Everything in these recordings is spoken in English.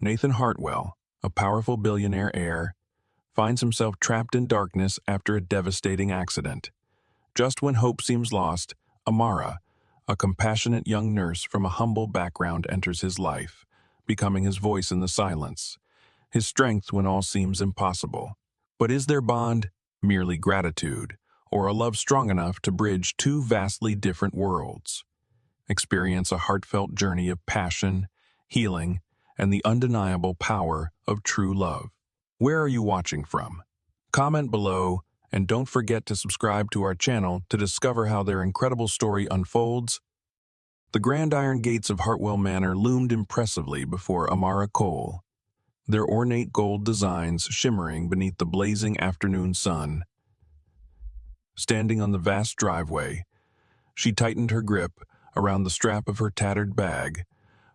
Nathan Hartwell, a powerful billionaire heir, finds himself trapped in darkness after a devastating accident. Just when hope seems lost, Amara, a compassionate young nurse from a humble background, enters his life, becoming his voice in the silence, his strength when all seems impossible. But is their bond merely gratitude, or a love strong enough to bridge two vastly different worlds? Experience a heartfelt journey of passion, healing, and the undeniable power of true love. Where are you watching from? Comment below, and don't forget to subscribe to our channel to discover how their incredible story unfolds. The grand iron gates of Hartwell Manor loomed impressively before Amara Cole, their ornate gold designs shimmering beneath the blazing afternoon sun. Standing on the vast driveway, she tightened her grip around the strap of her tattered bag,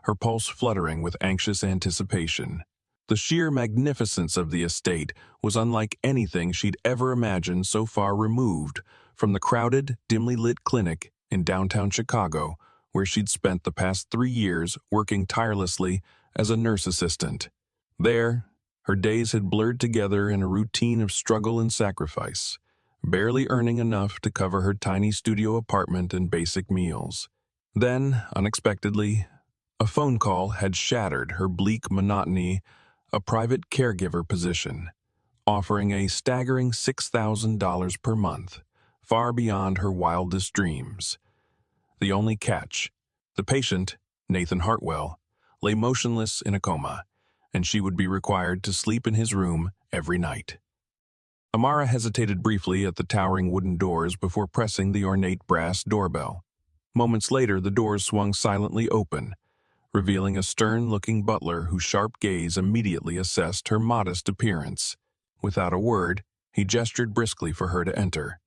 her pulse fluttering with anxious anticipation. The sheer magnificence of the estate was unlike anything she'd ever imagined, so far removed from the crowded, dimly lit clinic in downtown Chicago, where she'd spent the past 3 years working tirelessly as a nurse assistant. There, her days had blurred together in a routine of struggle and sacrifice, barely earning enough to cover her tiny studio apartment and basic meals. Then, unexpectedly, a phone call had shattered her bleak monotony. A private caregiver position, offering a staggering $6,000 per month, far beyond her wildest dreams. The only catch: the patient, Nathan Hartwell, lay motionless in a coma, and she would be required to sleep in his room every night. Amara hesitated briefly at the towering wooden doors before pressing the ornate brass doorbell. Moments later, the doors swung silently open, revealing a stern-looking butler whose sharp gaze immediately assessed her modest appearance. Without a word, he gestured briskly for her to enter.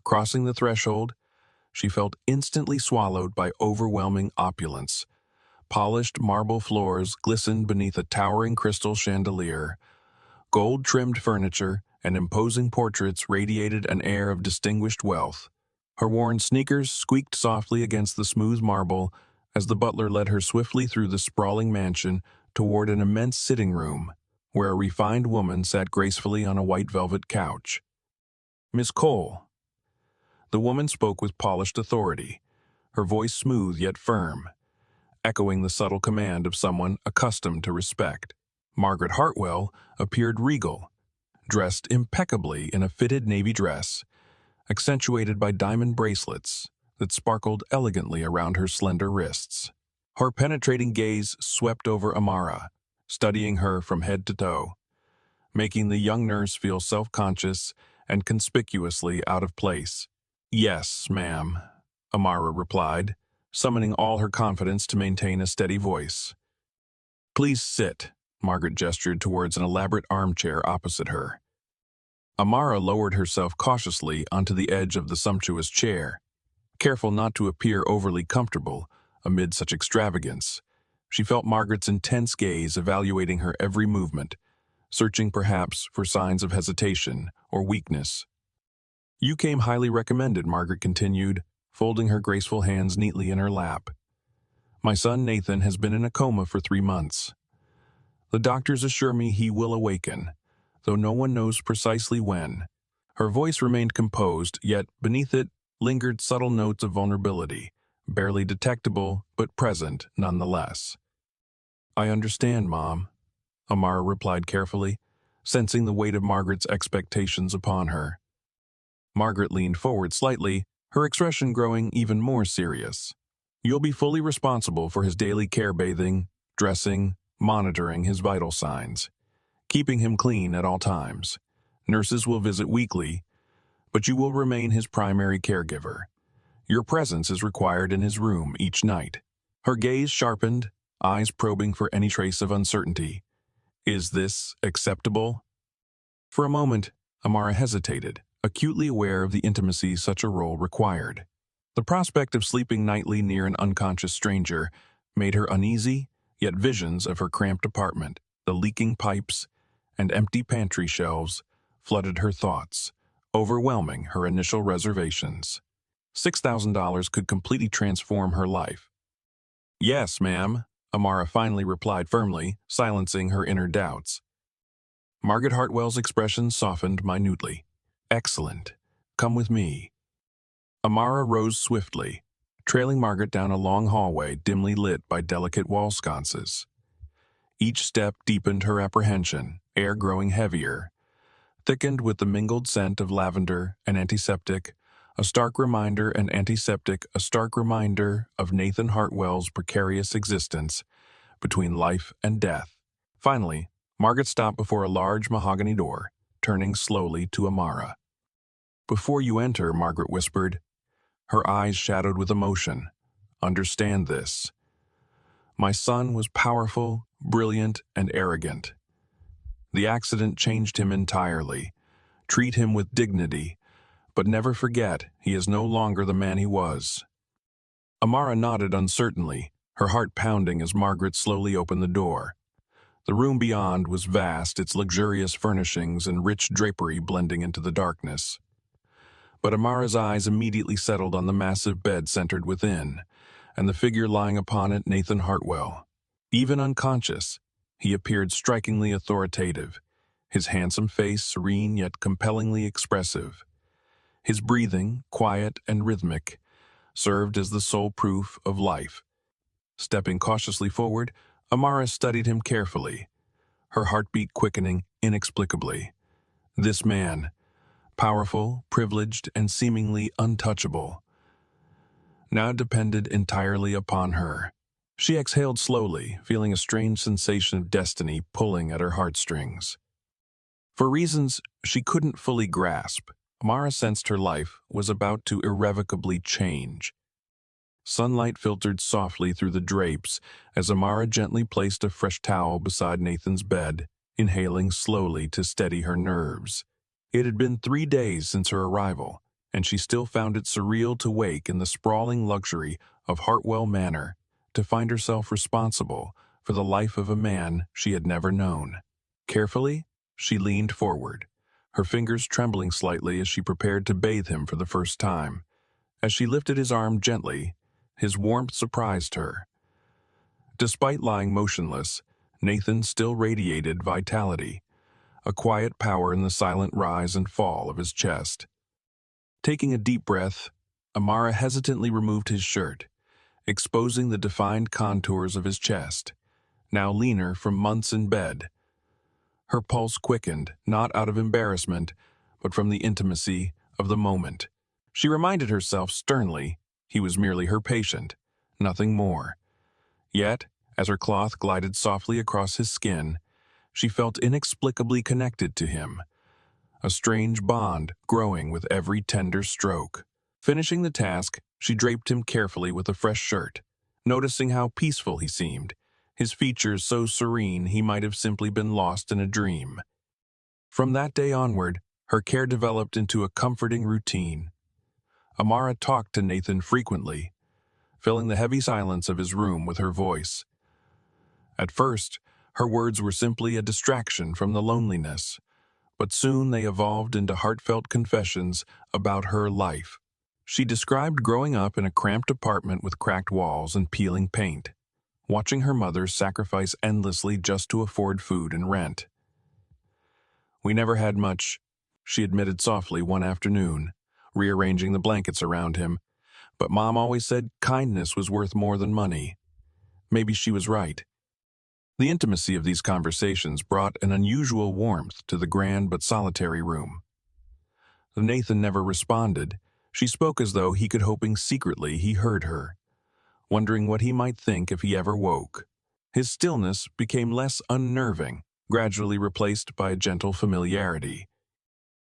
Crossing the threshold, she felt instantly swallowed by overwhelming opulence. Polished marble floors glistened beneath a towering crystal chandelier. Gold-trimmed furniture and imposing portraits radiated an air of distinguished wealth. Her worn sneakers squeaked softly against the smooth marble as the butler led her swiftly through the sprawling mansion toward an immense sitting room, where a refined woman sat gracefully on a white velvet couch. "Miss Cole." The woman spoke with polished authority, her voice smooth yet firm, echoing the subtle command of someone accustomed to respect. Margaret Hartwell appeared regal, dressed impeccably in a fitted navy dress, accentuated by diamond bracelets that sparkled elegantly around her slender wrists. Her penetrating gaze swept over Amara, studying her from head to toe, making the young nurse feel self-conscious and conspicuously out of place. "Yes, ma'am," Amara replied, summoning all her confidence to maintain a steady voice. "Please sit." Margaret gestured towards an elaborate armchair opposite her. Amara lowered herself cautiously onto the edge of the sumptuous chair, careful not to appear overly comfortable amid such extravagance. She felt Margaret's intense gaze evaluating her every movement, searching perhaps for signs of hesitation or weakness. "You came highly recommended," Margaret continued, folding her graceful hands neatly in her lap. "My son Nathan has been in a coma for 3 months. The doctors assure me he will awaken, though no one knows precisely when." Her voice remained composed, yet beneath it lingered subtle notes of vulnerability, barely detectable but present nonetheless. "I understand, Mom," Amara replied carefully, sensing the weight of Margaret's expectations upon her. Margaret leaned forward slightly, her expression growing even more serious. "You'll be fully responsible for his daily care, bathing, dressing, monitoring his vital signs, keeping him clean at all times. Nurses will visit weekly, but you will remain his primary caregiver. Your presence is required in his room each night." Her gaze sharpened, eyes probing for any trace of uncertainty. "Is this acceptable?" For a moment, Amara hesitated, acutely aware of the intimacy such a role required. The prospect of sleeping nightly near an unconscious stranger made her uneasy, yet visions of her cramped apartment, the leaking pipes, and empty pantry shelves flooded her thoughts, overwhelming her initial reservations. $6,000 could completely transform her life. "Yes, ma'am," Amara finally replied firmly, silencing her inner doubts. Margaret Hartwell's expression softened minutely. Excellent. Come with me. Amara rose swiftly, trailing Margaret down a long hallway dimly lit by delicate wall sconces. Each step deepened her apprehension, air growing heavier, thickened with the mingled scent of lavender and antiseptic, a stark reminder of Nathan Hartwell's precarious existence between life and death. Finally, Margaret stopped before a large mahogany door, turning slowly to Amara. "Before you enter," Margaret whispered, her eyes shadowed with emotion, "understand this. My son was powerful, brilliant, and arrogant. The accident changed him entirely. Treat him with dignity, but never forget he is no longer the man he was." Amara nodded uncertainly, her heart pounding as Margaret slowly opened the door. The room beyond was vast, its luxurious furnishings and rich drapery blending into the darkness. But Amara's eyes immediately settled on the massive bed centered within, and the figure lying upon it, Nathan Hartwell. Even unconscious, he appeared strikingly authoritative, his handsome face serene yet compellingly expressive. His breathing, quiet and rhythmic, served as the sole proof of life. Stepping cautiously forward, Amara studied him carefully, her heartbeat quickening inexplicably. This man, powerful, privileged, and seemingly untouchable, now depended entirely upon her. She exhaled slowly, feeling a strange sensation of destiny pulling at her heartstrings. For reasons she couldn't fully grasp, Amara sensed her life was about to irrevocably change. Sunlight filtered softly through the drapes as Amara gently placed a fresh towel beside Nathan's bed, inhaling slowly to steady her nerves. It had been 3 days since her arrival, and she still found it surreal to wake in the sprawling luxury of Hartwell Manor, to find herself responsible for the life of a man she had never known. Carefully, she leaned forward, her fingers trembling slightly as she prepared to bathe him for the first time. As she lifted his arm gently, his warmth surprised her. Despite lying motionless, Nathan still radiated vitality, a quiet power in the silent rise and fall of his chest. Taking a deep breath, Amara hesitantly removed his shirt, exposing the defined contours of his chest, now leaner from months in bed. Her pulse quickened, not out of embarrassment, but from the intimacy of the moment. She reminded herself sternly he was merely her patient, nothing more. Yet, as her cloth glided softly across his skin, she felt inexplicably connected to him, a strange bond growing with every tender stroke. Finishing the task, she draped him carefully with a fresh shirt, noticing how peaceful he seemed, his features so serene he might have simply been lost in a dream. From that day onward, her care developed into a comforting routine. Amara talked to Nathan frequently, filling the heavy silence of his room with her voice. At first, her words were simply a distraction from the loneliness, but soon they evolved into heartfelt confessions about her life. She described growing up in a cramped apartment with cracked walls and peeling paint, watching her mother sacrifice endlessly just to afford food and rent. "We never had much," she admitted softly one afternoon, rearranging the blankets around him, "but Mom always said kindness was worth more than money." Maybe she was right. The intimacy of these conversations brought an unusual warmth to the grand but solitary room. Nathan never responded. She spoke as though he could, hoping secretly he heard her, wondering what he might think if he ever woke. His stillness became less unnerving, gradually replaced by a gentle familiarity.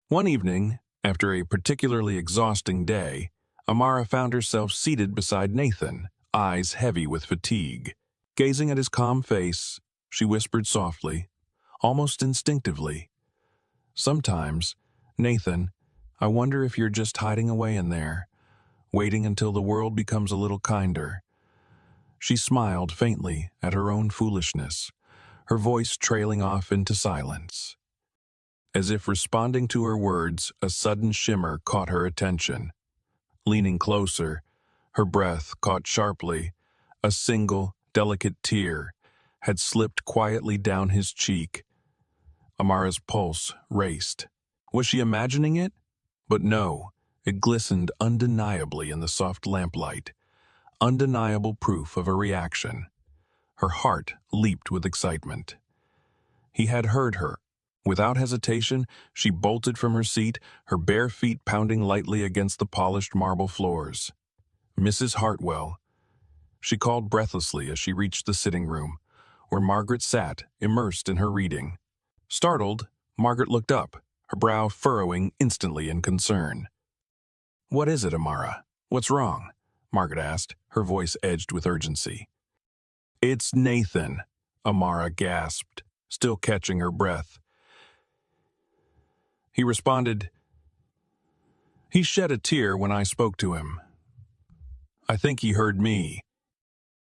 One evening, after a particularly exhausting day, Amara found herself seated beside Nathan, eyes heavy with fatigue. Gazing at his calm face, she whispered softly, almost instinctively, "Sometimes, Nathan, I wonder if you're just hiding away in there, waiting until the world becomes a little kinder." She smiled faintly at her own foolishness, her voice trailing off into silence. As if responding to her words, a sudden shimmer caught her attention. Leaning closer, her breath caught sharply, a single, delicate tear had slipped quietly down his cheek. Amara's pulse raced. Was she imagining it? But no, it glistened undeniably in the soft lamplight. Undeniable proof of a reaction. Her heart leaped with excitement. He had heard her. Without hesitation, she bolted from her seat, her bare feet pounding lightly against the polished marble floors. Mrs. Hartwell. She called breathlessly as she reached the sitting room, where Margaret sat, immersed in her reading. Startled, Margaret looked up, her brow furrowing instantly in concern. "What is it, Amara? What's wrong?" Margaret asked, her voice edged with urgency. "It's Nathan," Amara gasped, still catching her breath. He responded, "He shed a tear when I spoke to him. I think he heard me."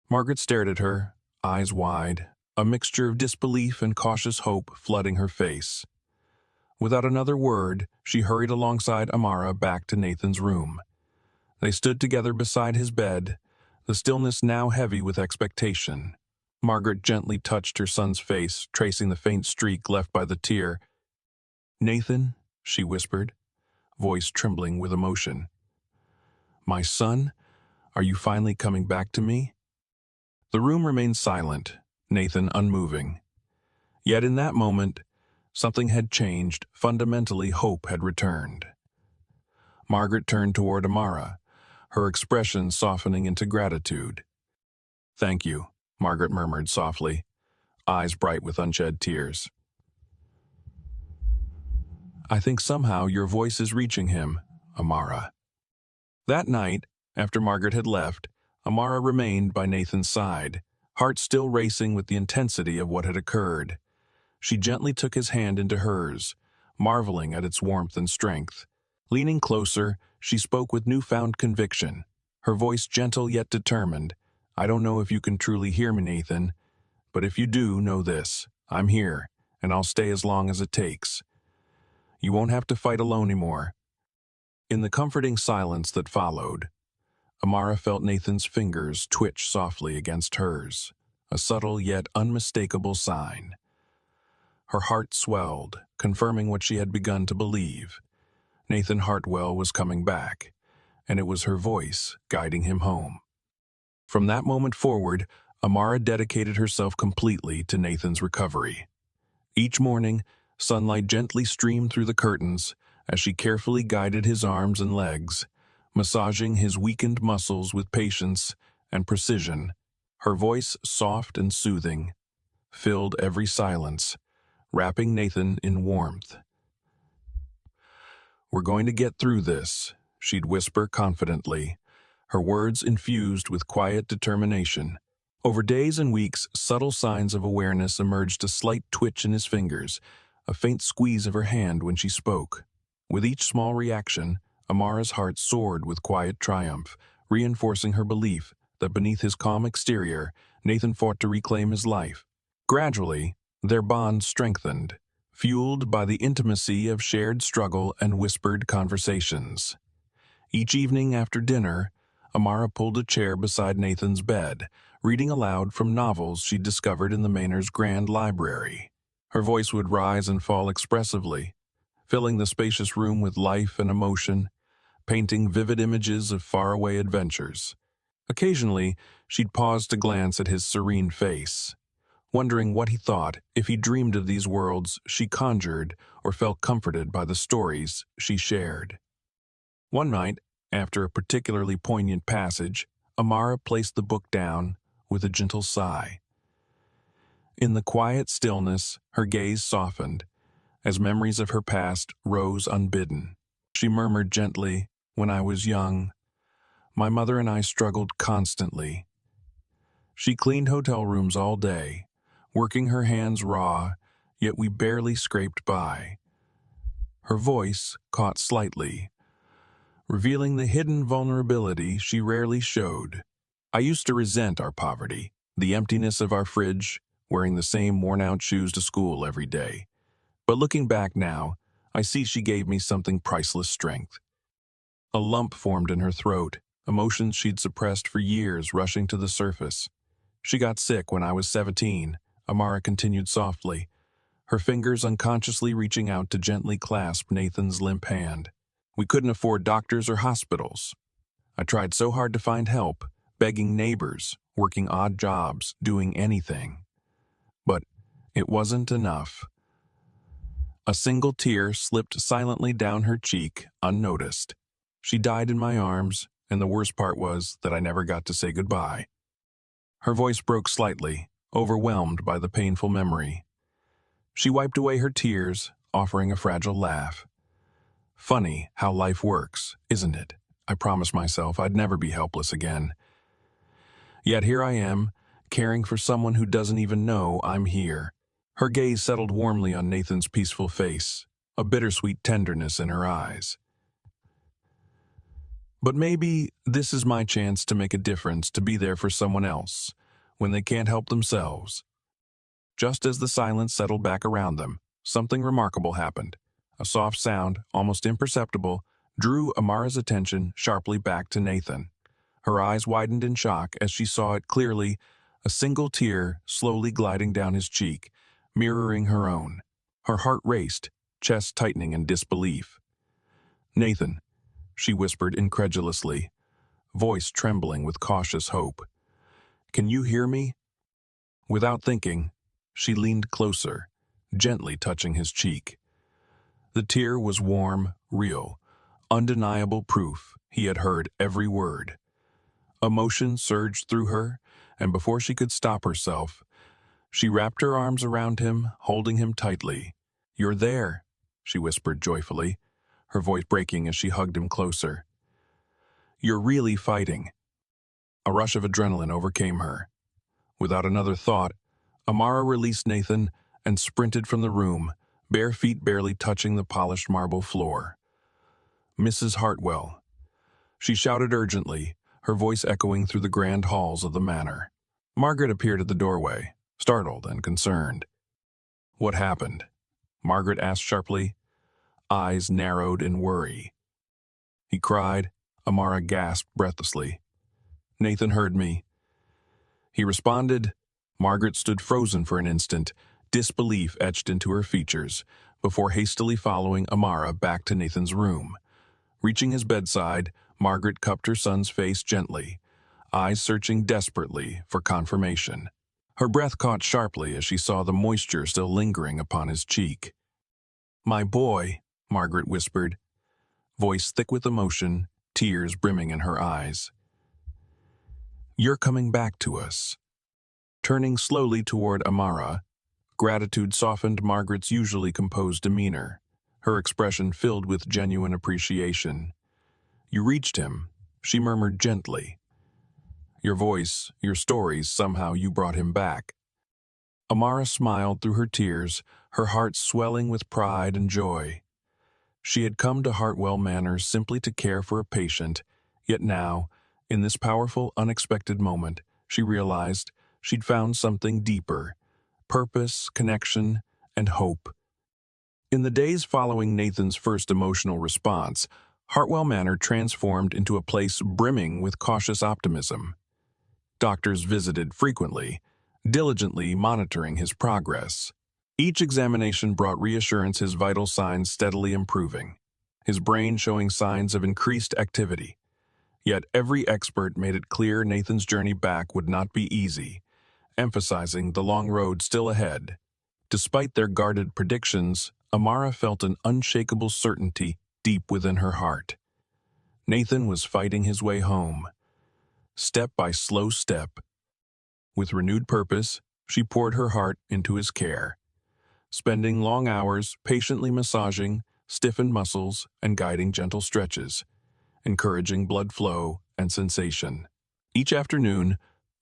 Margaret stared at her, eyes wide, a mixture of disbelief and cautious hope flooding her face. Without another word, she hurried alongside Amara back to Nathan's room. They stood together beside his bed, the stillness now heavy with expectation. Margaret gently touched her son's face, tracing the faint streak left by the tear. "Nathan," she whispered, voice trembling with emotion. "My son, are you finally coming back to me?" The room remained silent, Nathan unmoving. Yet in that moment, something had changed. Fundamentally, hope had returned. Margaret turned toward Amara, her expression softening into gratitude. "Thank you," Margaret murmured softly, eyes bright with unshed tears. "I think somehow your voice is reaching him, Amara." That night, after Margaret had left, Amara remained by Nathan's side, heart still racing with the intensity of what had occurred. She gently took his hand into hers, marveling at its warmth and strength. Leaning closer, she spoke with newfound conviction, her voice gentle yet determined. "I don't know if you can truly hear me, Nathan, but if you do, know this. I'm here, and I'll stay as long as it takes. You won't have to fight alone anymore." In the comforting silence that followed, Amara felt Nathan's fingers twitch softly against hers, a subtle yet unmistakable sign. Her heart swelled, confirming what she had begun to believe. Nathan Hartwell was coming back, and it was her voice guiding him home. From that moment forward, Amara dedicated herself completely to Nathan's recovery. Each morning, sunlight gently streamed through the curtains as she carefully guided his arms and legs, massaging his weakened muscles with patience and precision. Her voice, soft and soothing, filled every silence, wrapping Nathan in warmth. "We're going to get through this," she'd whisper confidently, her words infused with quiet determination. Over days and weeks, subtle signs of awareness emerged: a slight twitch in his fingers, a faint squeeze of her hand when she spoke. With each small reaction, Amara's heart soared with quiet triumph, reinforcing her belief that beneath his calm exterior, Nathan fought to reclaim his life. Gradually, their bond strengthened, fueled by the intimacy of shared struggle and whispered conversations. Each evening after dinner, Amara pulled a chair beside Nathan's bed, reading aloud from novels she'd discovered in the Manor's grand library. Her voice would rise and fall expressively, filling the spacious room with life and emotion, painting vivid images of faraway adventures. Occasionally, she'd pause to glance at his serene face, wondering what he thought if he dreamed of these worlds she conjured or felt comforted by the stories she shared. One night, after a particularly poignant passage, Amara placed the book down with a gentle sigh. In the quiet stillness, her gaze softened, as memories of her past rose unbidden. She murmured gently, "When I was young, my mother and I struggled constantly. She cleaned hotel rooms all day, working her hands raw, yet we barely scraped by." Her voice caught slightly, revealing the hidden vulnerability she rarely showed. "I used to resent our poverty, the emptiness of our fridge, wearing the same worn-out shoes to school every day. But looking back now, I see she gave me something priceless: strength." A lump formed in her throat, emotions she'd suppressed for years rushing to the surface. She got sick when I was 17, Amara continued softly, her fingers unconsciously reaching out to gently clasp Nathan's limp hand. We couldn't afford doctors or hospitals. I tried so hard to find help, begging neighbors, working odd jobs, doing anything. But it wasn't enough. A single tear slipped silently down her cheek, unnoticed. She died in my arms, and the worst part was that I never got to say goodbye. Her voice broke slightly, overwhelmed by the painful memory. She wiped away her tears, offering a fragile laugh. Funny how life works, isn't it? I promised myself I'd never be helpless again. Yet here I am, caring for someone who doesn't even know I'm here. Her gaze settled warmly on Nathan's peaceful face, a bittersweet tenderness in her eyes. But maybe this is my chance to make a difference, to be there for someone else when they can't help themselves. Just as the silence settled back around them, something remarkable happened. A soft sound, almost imperceptible, drew Amara's attention sharply back to Nathan. Her eyes widened in shock as she saw it clearly, a single tear slowly gliding down his cheek, mirroring her own. Her heart raced, chest tightening in disbelief. "Nathan," she whispered incredulously, voice trembling with cautious hope. "Can you hear me?" Without thinking, she leaned closer, gently touching his cheek. The tear was warm, real, undeniable proof he had heard every word. Emotion surged through her, and before she could stop herself, she wrapped her arms around him, holding him tightly. "You're there," she whispered joyfully, her voice breaking as she hugged him closer. "You're really fighting." A rush of adrenaline overcame her. Without another thought, Amara released Nathan and sprinted from the room, bare feet barely touching the polished marble floor. "Mrs. Hartwell," she shouted urgently, her voice echoing through the grand halls of the manor. Margaret appeared at the doorway, startled and concerned. "What happened?" Margaret asked sharply, eyes narrowed in worry. "He cried," Amara gasped breathlessly. "Nathan heard me." He responded. Margaret stood frozen for an instant, disbelief etched into her features, before hastily following Amara back to Nathan's room. Reaching his bedside, Margaret cupped her son's face gently, eyes searching desperately for confirmation. Her breath caught sharply as she saw the moisture still lingering upon his cheek. "My boy," Margaret whispered, voice thick with emotion, tears brimming in her eyes. "You're coming back to us." Turning slowly toward Amara, gratitude softened Margaret's usually composed demeanor, her expression filled with genuine appreciation. "You reached him," she murmured gently. "Your voice, your stories, somehow you brought him back." Amara smiled through her tears, her heart swelling with pride and joy. She had come to Hartwell Manor simply to care for a patient, yet now, in this powerful, unexpected moment, she realized she'd found something deeper: purpose, connection, and hope. In the days following Nathan's first emotional response, Hartwell Manor transformed into a place brimming with cautious optimism. Doctors visited frequently, diligently monitoring his progress. Each examination brought reassurance his vital signs steadily improving, his brain showing signs of increased activity. Yet every expert made it clear Nathan's journey back would not be easy, emphasizing the long road still ahead. Despite their guarded predictions, Amara felt an unshakable certainty deep within her heart. Nathan was fighting his way home, step by slow step. With renewed purpose, she poured her heart into his care, spending long hours patiently massaging stiffened muscles and guiding gentle stretches, encouraging blood flow and sensation. Each afternoon,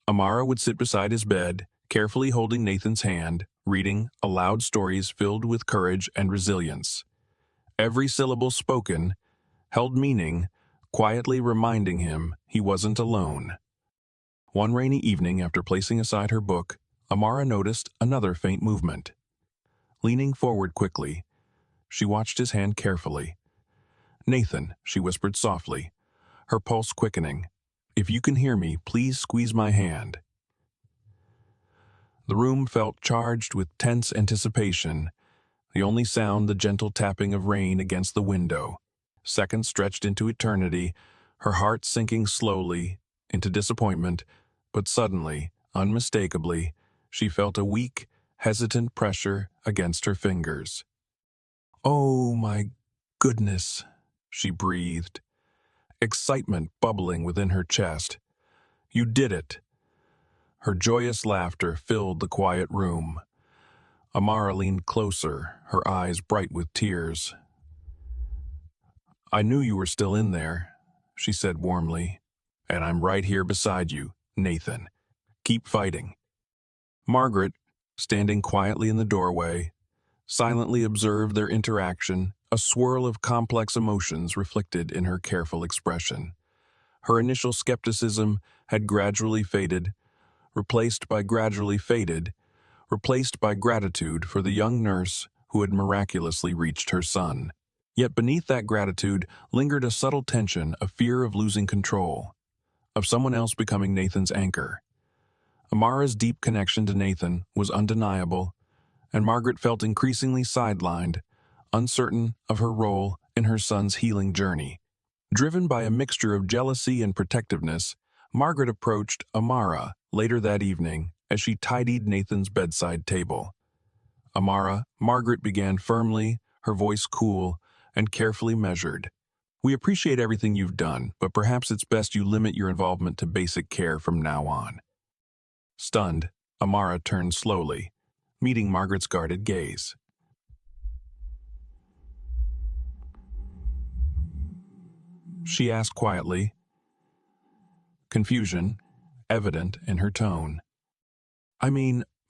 Amara would sit beside his bed, carefully holding Nathan's hand, reading aloud stories filled with courage and resilience. Every syllable spoken held meaning, quietly reminding him he wasn't alone. One rainy evening, after placing aside her book, Amara noticed another faint movement. Leaning forward quickly, she watched his hand carefully. "Nathan," she whispered softly, her pulse quickening, "if you can hear me, please squeeze my hand." The room felt charged with tense anticipation, the only sound the gentle tapping of rain against the window. Seconds stretched into eternity, her heart sinking slowly into disappointment, but suddenly, unmistakably, she felt a weak, hesitant pressure against her fingers. "Oh my goodness," she breathed, excitement bubbling within her chest. "You did it." Her joyous laughter filled the quiet room. Amara leaned closer, her eyes bright with tears. "I knew you were still in there," she said warmly. "And I'm right here beside you, Nathan. Keep fighting." Margaret, standing quietly in the doorway, silently observed their interaction, a swirl of complex emotions reflected in her careful expression. Her initial skepticism had gradually faded, replaced by gratitude for the young nurse who had miraculously reached her son. Yet beneath that gratitude lingered a subtle tension, a fear of losing control, of someone else becoming Nathan's anchor. Amara's deep connection to Nathan was undeniable, and Margaret felt increasingly sidelined, uncertain of her role in her son's healing journey. Driven by a mixture of jealousy and protectiveness, Margaret approached Amara later that evening as she tidied Nathan's bedside table. Margaret began firmly, her voice cool and carefully measured. "We appreciate everything you've done, but perhaps it's best you limit your involvement to basic care from now on." Stunned, Amara turned slowly, meeting Margaret's guarded gaze. She asked quietly, confusion evident in her tone.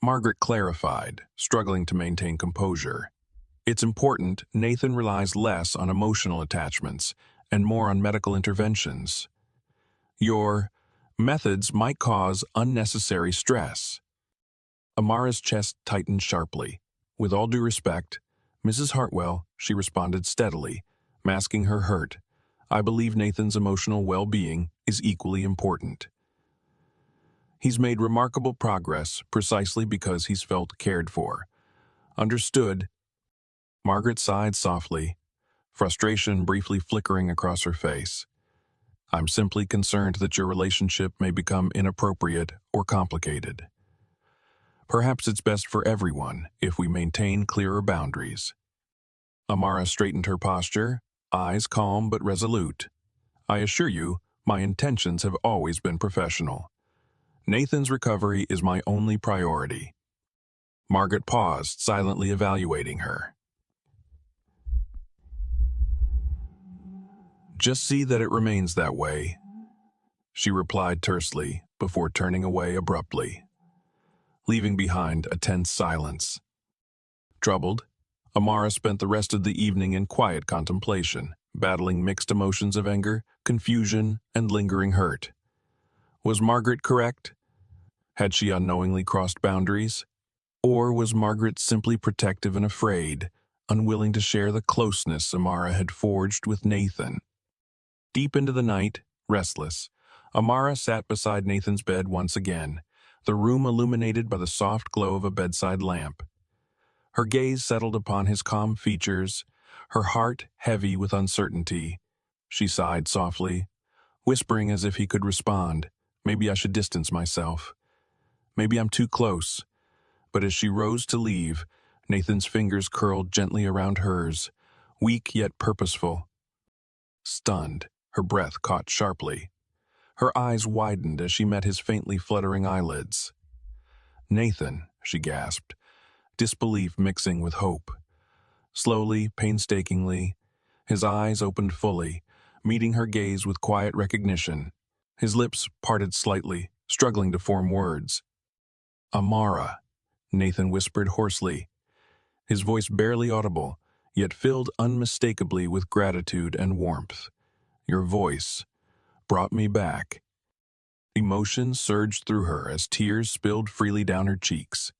Margaret clarified, struggling to maintain composure. "It's important Nathan relies less on emotional attachments and more on medical interventions. Your methods might cause unnecessary stress." Amara's chest tightened sharply. "With all due respect, Mrs. Hartwell," she responded steadily, masking her hurt. "I believe Nathan's emotional well-being is equally important. He's made remarkable progress precisely because he's felt cared for." "Understood." Margaret sighed softly, frustration briefly flickering across her face. "I'm simply concerned that your relationship may become inappropriate or complicated. Perhaps it's best for everyone if we maintain clearer boundaries." Amara straightened her posture, eyes calm but resolute. "I assure you, my intentions have always been professional. Nathan's recovery is my only priority." Margaret paused, silently evaluating her. "Just see that it remains that way," she replied tersely before turning away abruptly, leaving behind a tense silence. Troubled, Amara spent the rest of the evening in quiet contemplation, battling mixed emotions of anger, confusion, and lingering hurt. Was Margaret correct? Had she unknowingly crossed boundaries? Or was Margaret simply protective and afraid, unwilling to share the closeness Amara had forged with Nathan? Deep into the night, restless, Amara sat beside Nathan's bed once again, the room illuminated by the soft glow of a bedside lamp. Her gaze settled upon his calm features, her heart heavy with uncertainty. She sighed softly, whispering as if he could respond, "Maybe I should distance myself. Maybe I'm too close." But as she rose to leave, Nathan's fingers curled gently around hers, weak yet purposeful. Stunned, her breath caught sharply. Her eyes widened as she met his faintly fluttering eyelids. "Nathan," she gasped, disbelief mixing with hope. Slowly, painstakingly, his eyes opened fully, meeting her gaze with quiet recognition. His lips parted slightly, struggling to form words. "Amara," Nathan whispered hoarsely, his voice barely audible, yet filled unmistakably with gratitude and warmth. "Your voice brought me back." Emotion surged through her as tears spilled freely down her cheeks.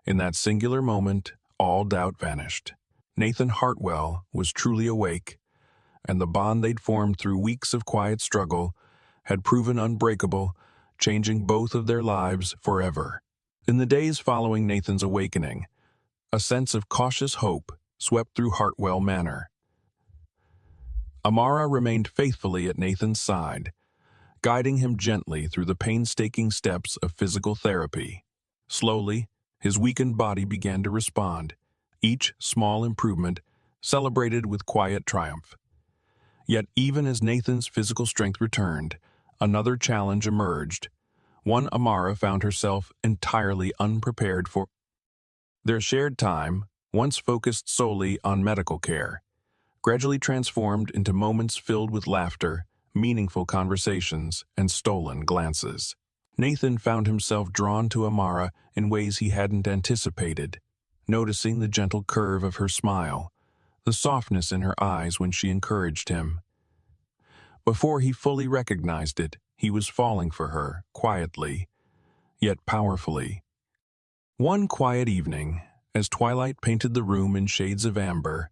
In that singular moment, all doubt vanished. Nathan Hartwell was truly awake, and the bond they'd formed through weeks of quiet struggle had proven unbreakable, changing both of their lives forever. In the days following Nathan's awakening, a sense of cautious hope swept through Hartwell Manor. Amara remained faithfully at Nathan's side, guiding him gently through the painstaking steps of physical therapy. Slowly, his weakened body began to respond, each small improvement celebrated with quiet triumph. Yet even as Nathan's physical strength returned, another challenge emerged, one Amara found herself entirely unprepared for. Their shared time, once focused solely on medical care, gradually transformed into moments filled with laughter, meaningful conversations, and stolen glances. Nathan found himself drawn to Amara in ways he hadn't anticipated, noticing the gentle curve of her smile, the softness in her eyes when she encouraged him. Before he fully recognized it, he was falling for her, quietly, yet powerfully. One quiet evening, as twilight painted the room in shades of amber,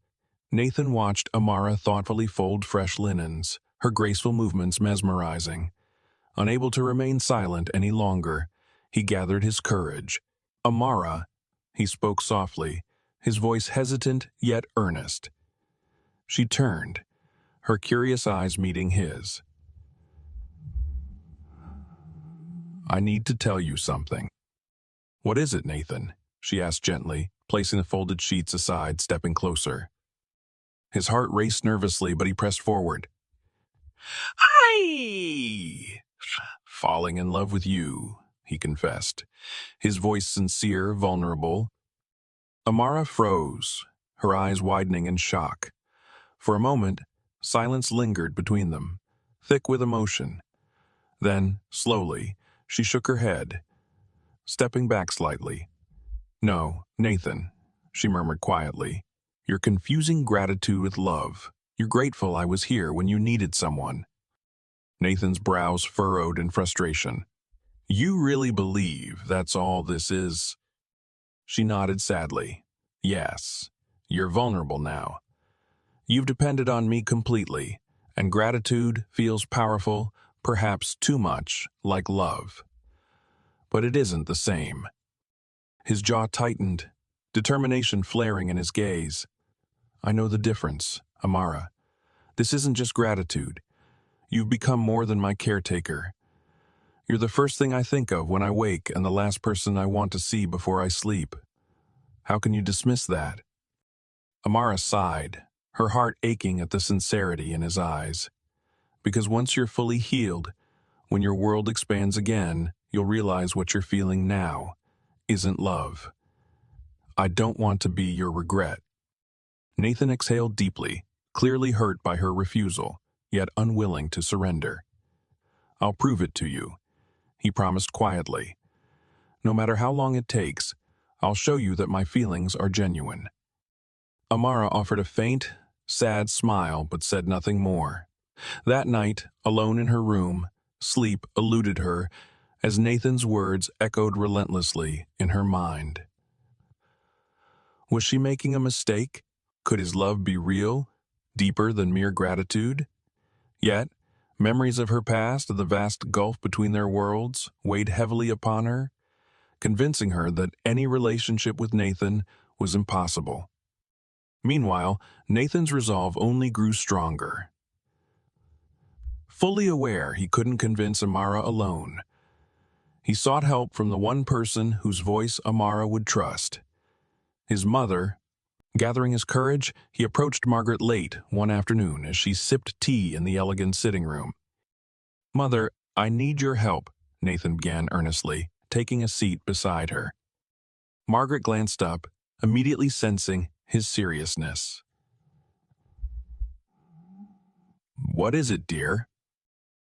Nathan watched Amara thoughtfully fold fresh linens, her graceful movements mesmerizing. Unable to remain silent any longer, he gathered his courage. "Amara," he spoke softly, his voice hesitant yet earnest. She turned, her curious eyes meeting his. "I need to tell you something." "What is it, Nathan?" she asked gently, placing the folded sheets aside, stepping closer. His heart raced nervously, but he pressed forward. "I falling in love with you," he confessed, his voice sincere, vulnerable. Amara froze, her eyes widening in shock. For a moment, silence lingered between them, thick with emotion. Then, slowly, she shook her head, stepping back slightly. "No, Nathan," she murmured quietly. "You're confusing gratitude with love. You're grateful I was here when you needed someone." Nathan's brows furrowed in frustration. "You really believe that's all this is?" She nodded sadly. "Yes, you're vulnerable now. You've depended on me completely, and gratitude feels powerful, perhaps too much, like love. But it isn't the same." His jaw tightened, determination flaring in his gaze. "I know the difference, Amara. This isn't just gratitude. You've become more than my caretaker. You're the first thing I think of when I wake and the last person I want to see before I sleep. How can you dismiss that?" Amara sighed, her heart aching at the sincerity in his eyes. "Because once you're fully healed, when your world expands again, you'll realize what you're feeling now isn't love. I don't want to be your regret." Nathan exhaled deeply, clearly hurt by her refusal, yet unwilling to surrender. "I'll prove it to you," he promised quietly. "No matter how long it takes, I'll show you that my feelings are genuine." Amara offered a faint, sad smile but said nothing more. That night, alone in her room, sleep eluded her as Nathan's words echoed relentlessly in her mind. Was she making a mistake? Could his love be real, deeper than mere gratitude? Yet, memories of her past, of the vast gulf between their worlds, weighed heavily upon her, convincing her that any relationship with Nathan was impossible. Meanwhile, Nathan's resolve only grew stronger. Fully aware he couldn't convince Amara alone, he sought help from the one person whose voice Amara would trust, his mother. Gathering his courage, he approached Margaret late one afternoon as she sipped tea in the elegant sitting room. "Mother, I need your help," Nathan began earnestly, taking a seat beside her. Margaret glanced up, immediately sensing his seriousness. "What is it, dear?"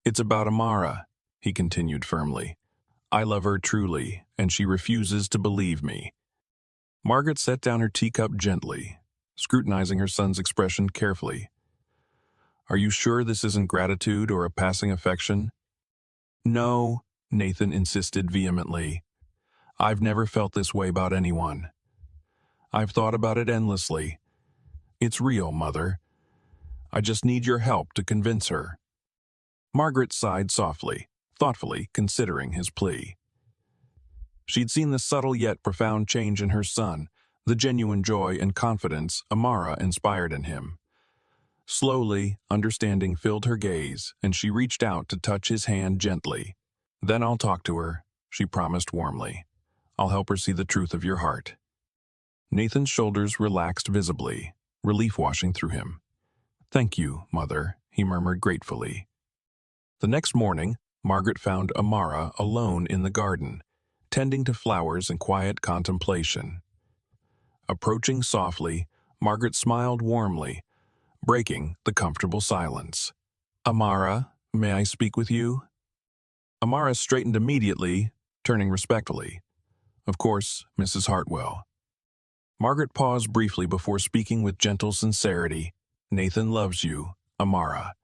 "It's about Amara," he continued firmly. "I love her truly, and she refuses to believe me." Margaret set down her teacup gently, scrutinizing her son's expression carefully. "Are you sure this isn't gratitude or a passing affection?" "No," Nathan insisted vehemently. "I've never felt this way about anyone. I've thought about it endlessly. It's real, Mother. I just need your help to convince her." Margaret sighed softly, thoughtfully considering his plea. She'd seen the subtle yet profound change in her son, the genuine joy and confidence Amara inspired in him. Slowly, understanding filled her gaze, and she reached out to touch his hand gently. "Then I'll talk to her," she promised warmly. "I'll help her see the truth of your heart." Nathan's shoulders relaxed visibly, relief washing through him. "Thank you, Mother," he murmured gratefully. The next morning, Margaret found Amara alone in the garden, tending to flowers in quiet contemplation. Approaching softly, Margaret smiled warmly, breaking the comfortable silence. "Amara, may I speak with you?" Amara straightened immediately, turning respectfully. "Of course, Mrs. Hartwell." Margaret paused briefly before speaking with gentle sincerity. "Nathan loves you, Amara.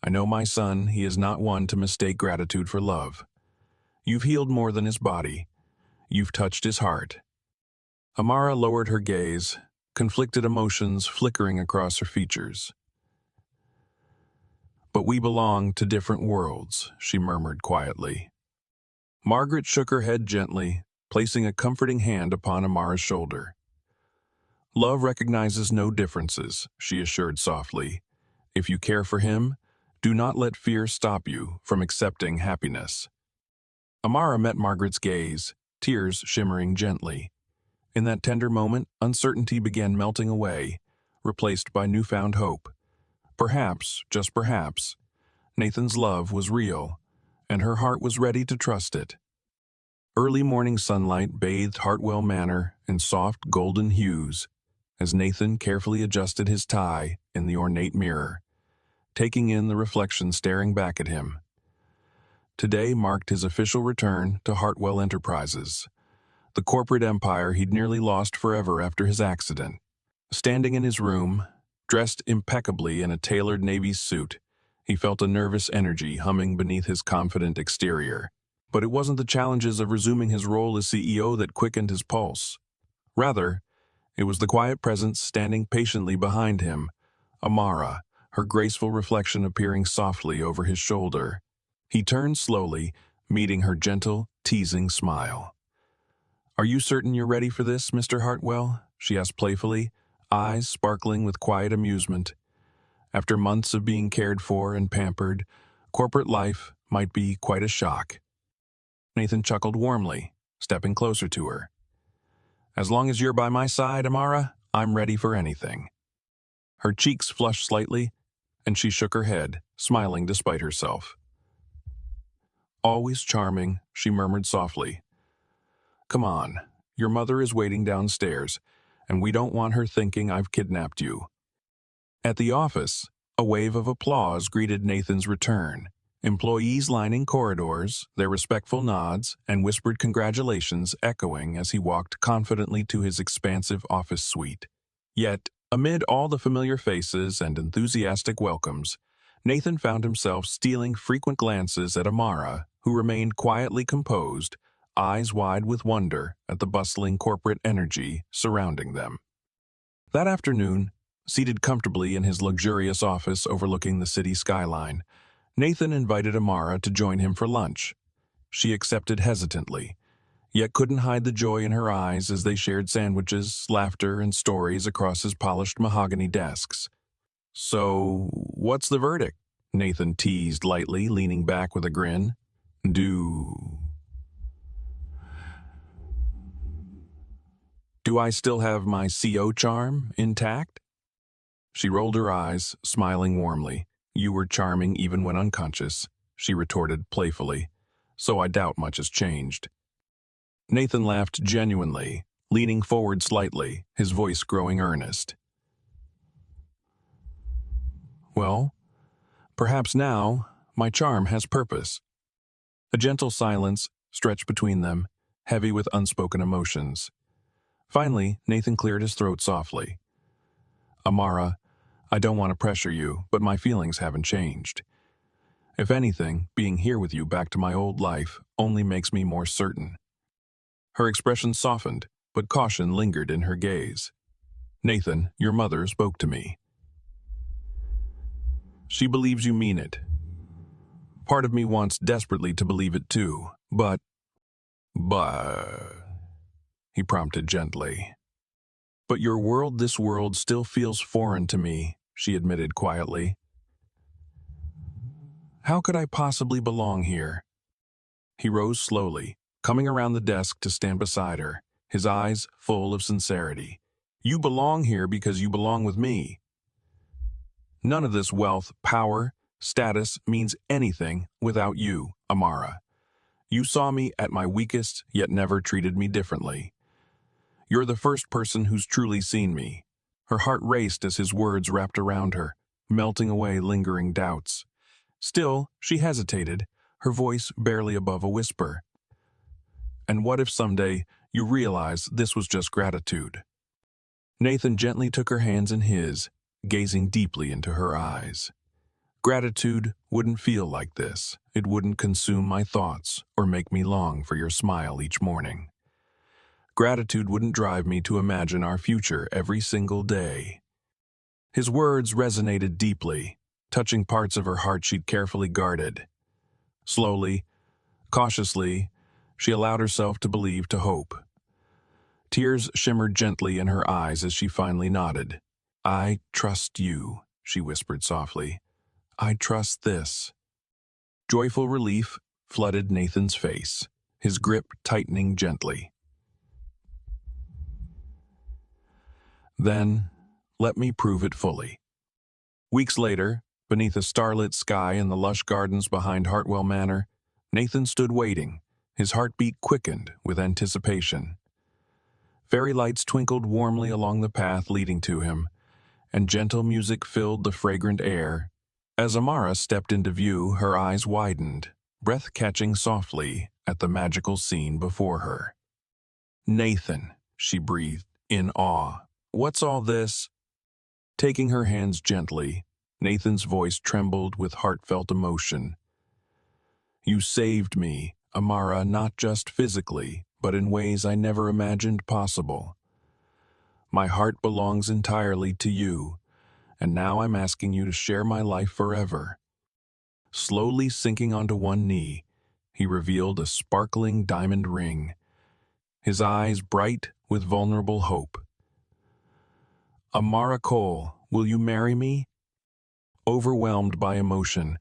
I know my son, he is not one to mistake gratitude for love. You've healed more than his body. You've touched his heart." Amara lowered her gaze, conflicted emotions flickering across her features. "But we belong to different worlds," she murmured quietly. Margaret shook her head gently, placing a comforting hand upon Amara's shoulder. "Love recognizes no differences," she assured softly. "If you care for him, do not let fear stop you from accepting happiness." Amara met Margaret's gaze, tears shimmering gently. In that tender moment, uncertainty began melting away, replaced by newfound hope. Perhaps, just perhaps, Nathan's love was real, and her heart was ready to trust it. Early morning sunlight bathed Hartwell Manor in soft golden hues, as Nathan carefully adjusted his tie in the ornate mirror, taking in the reflection staring back at him. Today marked his official return to Hartwell Enterprises, the corporate empire he'd nearly lost forever after his accident. Standing in his room, dressed impeccably in a tailored navy suit, he felt a nervous energy humming beneath his confident exterior. But it wasn't the challenges of resuming his role as CEO that quickened his pulse. Rather, it was the quiet presence standing patiently behind him, Amara, her graceful reflection appearing softly over his shoulder. He turned slowly, meeting her gentle, teasing smile. "Are you certain you're ready for this, Mr. Hartwell?" she asked playfully, eyes sparkling with quiet amusement. After months of being cared for and pampered, corporate life might be quite a shock. Nathan chuckled warmly, stepping closer to her. "As long as you're by my side, Amara, I'm ready for anything." Her cheeks flushed slightly, and she shook her head, smiling despite herself. "Always charming," she murmured softly. "Come on, your mother is waiting downstairs, and we don't want her thinking I've kidnapped you." At the office, a wave of applause greeted Nathan's return. Employees lining corridors, their respectful nods and whispered congratulations echoing as he walked confidently to his expansive office suite. Yet, amid all the familiar faces and enthusiastic welcomes, Nathan found himself stealing frequent glances at Amara, who remained quietly composed, eyes wide with wonder at the bustling corporate energy surrounding them. That afternoon, seated comfortably in his luxurious office overlooking the city skyline, Nathan invited Amara to join him for lunch. She accepted hesitantly, yet couldn't hide the joy in her eyes as they shared sandwiches, laughter, and stories across his polished mahogany desks. "So, what's the verdict?" Nathan teased lightly, leaning back with a grin. Do I still have my CO charm intact?" She rolled her eyes, smiling warmly. "You were charming even when unconscious," she retorted playfully, "so I doubt much has changed." Nathan laughed genuinely, leaning forward slightly, his voice growing earnest. "Well, perhaps now my charm has purpose." A gentle silence stretched between them, heavy with unspoken emotions. Finally, Nathan cleared his throat softly. "Amara, I don't want to pressure you, but my feelings haven't changed. If anything, being here with you back to my old life only makes me more certain." Her expression softened, but caution lingered in her gaze. "Nathan, your mother spoke to me. She believes you mean it. Part of me wants desperately to believe it too, but But, he prompted gently. But your world, this world, still feels foreign to me, she admitted quietly. How could I possibly belong here? He rose slowly, coming around the desk to stand beside her, his eyes full of sincerity. You belong here because you belong with me. None of this wealth, power, status means anything without you, Amara. You saw me at my weakest, yet never treated me differently. You're the first person who's truly seen me. Her heart raced as his words wrapped around her, melting away lingering doubts. Still, she hesitated, her voice barely above a whisper. And what if someday you realize this was just gratitude? Nathan gently took her hands in his, gazing deeply into her eyes. Gratitude wouldn't feel like this. It wouldn't consume my thoughts or make me long for your smile each morning. Gratitude wouldn't drive me to imagine our future every single day. His words resonated deeply, touching parts of her heart she'd carefully guarded. Slowly, cautiously, she allowed herself to believe, to hope. Tears shimmered gently in her eyes as she finally nodded. I trust you, she whispered softly. I trust this. Joyful relief flooded Nathan's face, his grip tightening gently. Then, let me prove it fully. Weeks later, beneath a starlit sky in the lush gardens behind Hartwell Manor, Nathan stood waiting, his heartbeat quickened with anticipation. Fairy lights twinkled warmly along the path leading to him, and gentle music filled the fragrant air. As Amara stepped into view, her eyes widened, breath catching softly at the magical scene before her. Nathan, she breathed, in awe. What's all this? Taking her hands gently, Nathan's voice trembled with heartfelt emotion. You saved me, Amara, not just physically, but in ways I never imagined possible. My heart belongs entirely to you, and now I'm asking you to share my life forever. Slowly sinking onto one knee, he revealed a sparkling diamond ring, his eyes bright with vulnerable hope. Amara Cole, will you marry me? Overwhelmed by emotion,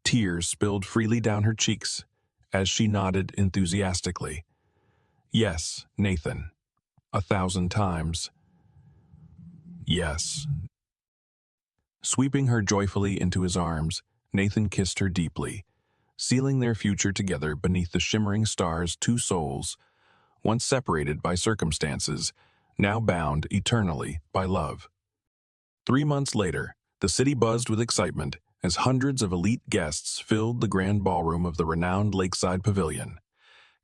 tears spilled freely down her cheeks as she nodded enthusiastically. Yes, Nathan. 1,000 times. Yes. Sweeping her joyfully into his arms, Nathan kissed her deeply, sealing their future together beneath the shimmering stars. Two souls, once separated by circumstances, now bound eternally by love. 3 months later, the city buzzed with excitement as hundreds of elite guests filled the grand ballroom of the renowned Lakeside Pavilion.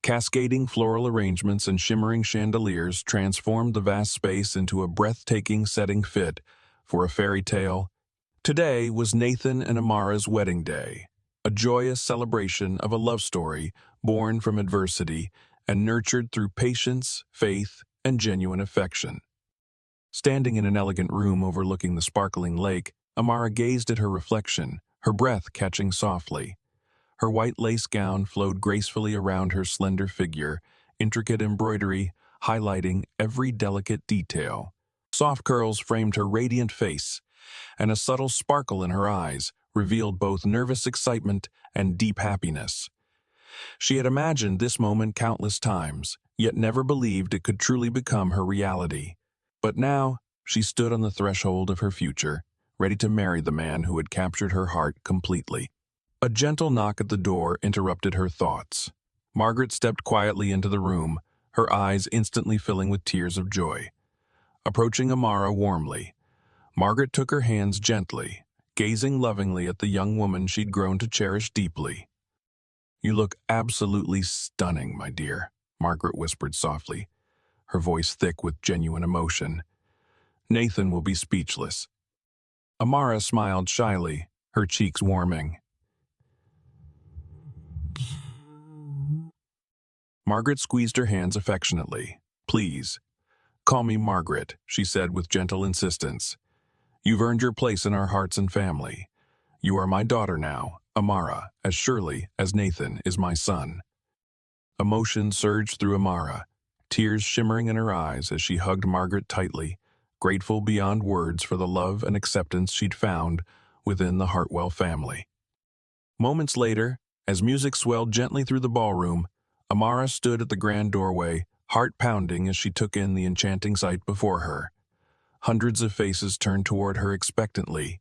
Cascading floral arrangements and shimmering chandeliers transformed the vast space into a breathtaking setting fit for a fairy tale. Today was Nathan and Amara's wedding day, a joyous celebration of a love story born from adversity and nurtured through patience, faith, and genuine affection. Standing in an elegant room overlooking the sparkling lake, Amara gazed at her reflection, her breath catching softly. Her white lace gown flowed gracefully around her slender figure, intricate embroidery highlighting every delicate detail. Soft curls framed her radiant face, and a subtle sparkle in her eyes revealed both nervous excitement and deep happiness. She had imagined this moment countless times, yet never believed it could truly become her reality. But now, she stood on the threshold of her future, ready to marry the man who had captured her heart completely. A gentle knock at the door interrupted her thoughts. Margaret stepped quietly into the room, her eyes instantly filling with tears of joy. Approaching Amara warmly, Margaret took her hands gently, gazing lovingly at the young woman she'd grown to cherish deeply. You look absolutely stunning, my dear, Margaret whispered softly, her voice thick with genuine emotion. Nathan will be speechless. Amara smiled shyly, her cheeks warming. Margaret squeezed her hands affectionately. Please, call me Margaret, she said with gentle insistence. You've earned your place in our hearts and family. You are my daughter now, Amara, as surely as Nathan is my son. Emotion surged through Amara, tears shimmering in her eyes as she hugged Margaret tightly, grateful beyond words for the love and acceptance she'd found within the Hartwell family. Moments later, as music swelled gently through the ballroom, Amara stood at the grand doorway, heart pounding as she took in the enchanting sight before her. Hundreds of faces turned toward her expectantly,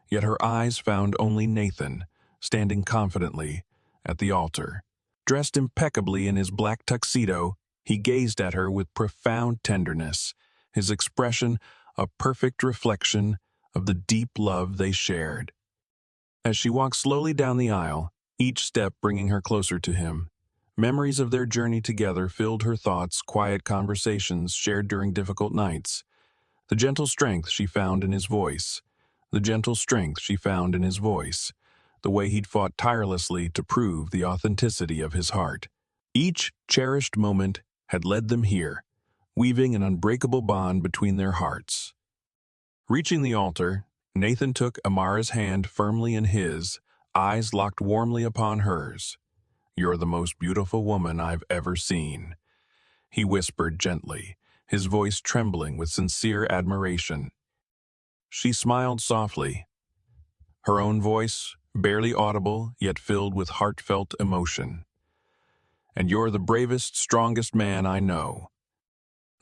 yet her eyes found only Nathan, standing confidently at the altar. Dressed impeccably in his black tuxedo, he gazed at her with profound tenderness, his expression a perfect reflection of the deep love they shared. As she walked slowly down the aisle, each step bringing her closer to him, memories of their journey together filled her thoughts, quiet conversations shared during difficult nights. The gentle strength she found in his voice, the gentle strength she found in his voice, the way he'd fought tirelessly to prove the authenticity of his heart. Each cherished moment had led them here, weaving an unbreakable bond between their hearts. Reaching the altar, Nathan took Amara's hand firmly in his, eyes locked warmly upon hers. "You're the most beautiful woman I've ever seen," he whispered gently, his voice trembling with sincere admiration. She smiled softly, her own voice barely audible yet filled with heartfelt emotion. "And you're the bravest, strongest man I know."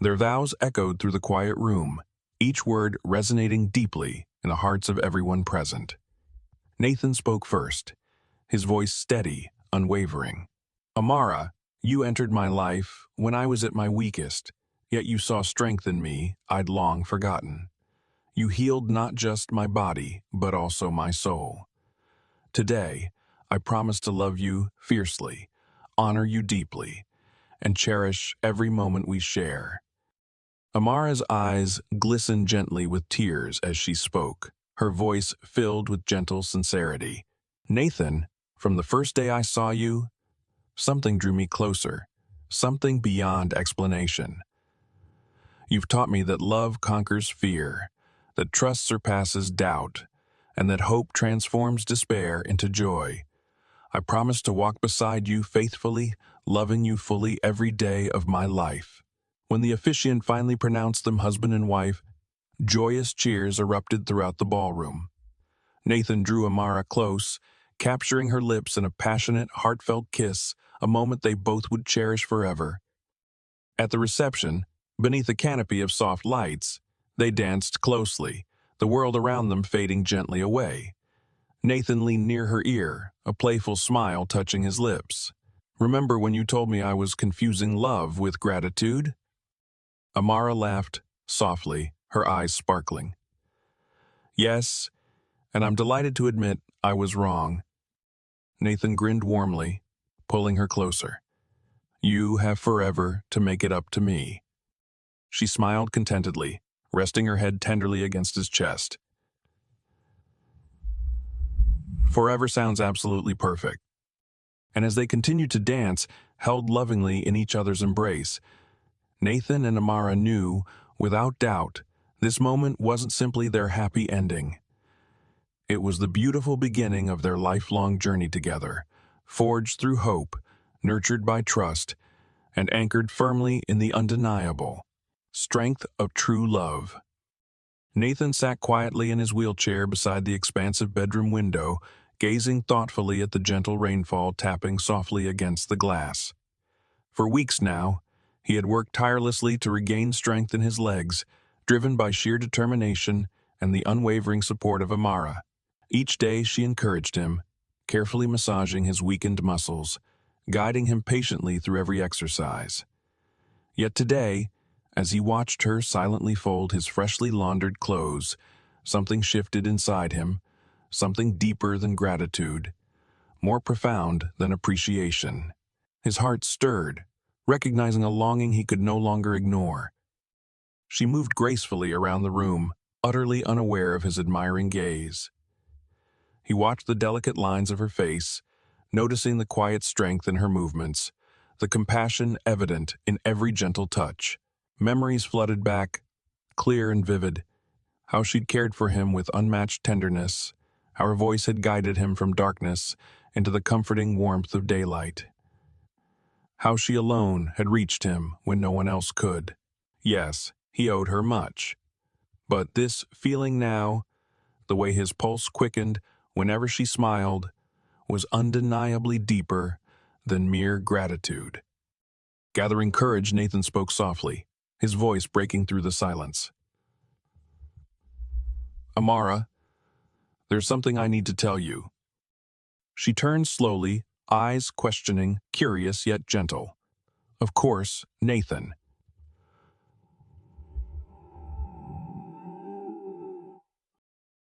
Their vows echoed through the quiet room, each word resonating deeply in the hearts of everyone present. Nathan spoke first, his voice steady, unwavering. "Amara, you entered my life when I was at my weakest, yet you saw strength in me I'd long forgotten. You healed not just my body, but also my soul. Today, I promise to love you fiercely, honor you deeply, and cherish every moment we share." Amara's eyes glistened gently with tears as she spoke, her voice filled with gentle sincerity. "Nathan, from the first day I saw you, something drew me closer, something beyond explanation. You've taught me that love conquers fear, that trust surpasses doubt, and that hope transforms despair into joy. I promise to walk beside you faithfully, loving you fully every day of my life." When the officiant finally pronounced them husband and wife, joyous cheers erupted throughout the ballroom. Nathan drew Amara close, capturing her lips in a passionate, heartfelt kiss, a moment they both would cherish forever. At the reception, beneath a canopy of soft lights, they danced closely, the world around them fading gently away. Nathan leaned near her ear, a playful smile touching his lips. "Remember when you told me I was confusing love with gratitude?" Amara laughed softly, her eyes sparkling. "Yes, and I'm delighted to admit I was wrong." Nathan grinned warmly, pulling her closer. "You have forever to make it up to me." She smiled contentedly, resting her head tenderly against his chest. Forever sounds absolutely perfect. And as they continued to dance, held lovingly in each other's embrace, Nathan and Amara knew, without doubt, this moment wasn't simply their happy ending. It was the beautiful beginning of their lifelong journey together, forged through hope, nurtured by trust, and anchored firmly in the undeniable strength of true love. Nathan sat quietly in his wheelchair beside the expansive bedroom window, gazing thoughtfully at the gentle rainfall tapping softly against the glass. For weeks now, he had worked tirelessly to regain strength in his legs, driven by sheer determination and the unwavering support of Amara. Each day she encouraged him, carefully massaging his weakened muscles, guiding him patiently through every exercise. Yet today, as he watched her silently fold his freshly laundered clothes, something shifted inside him, something deeper than gratitude, more profound than appreciation. His heart stirred, recognizing a longing he could no longer ignore. She moved gracefully around the room, utterly unaware of his admiring gaze. He watched the delicate lines of her face, noticing the quiet strength in her movements, the compassion evident in every gentle touch. Memories flooded back, clear and vivid, how she'd cared for him with unmatched tenderness, how her voice had guided him from darkness into the comforting warmth of daylight. How she alone had reached him when no one else could. Yes, he owed her much. But this feeling now, the way his pulse quickened whenever she smiled, was undeniably deeper than mere gratitude. Gathering courage, Nathan spoke softly, his voice breaking through the silence. Amara, there's something I need to tell you. She turned slowly, eyes questioning, curious yet gentle. Of course, Nathan.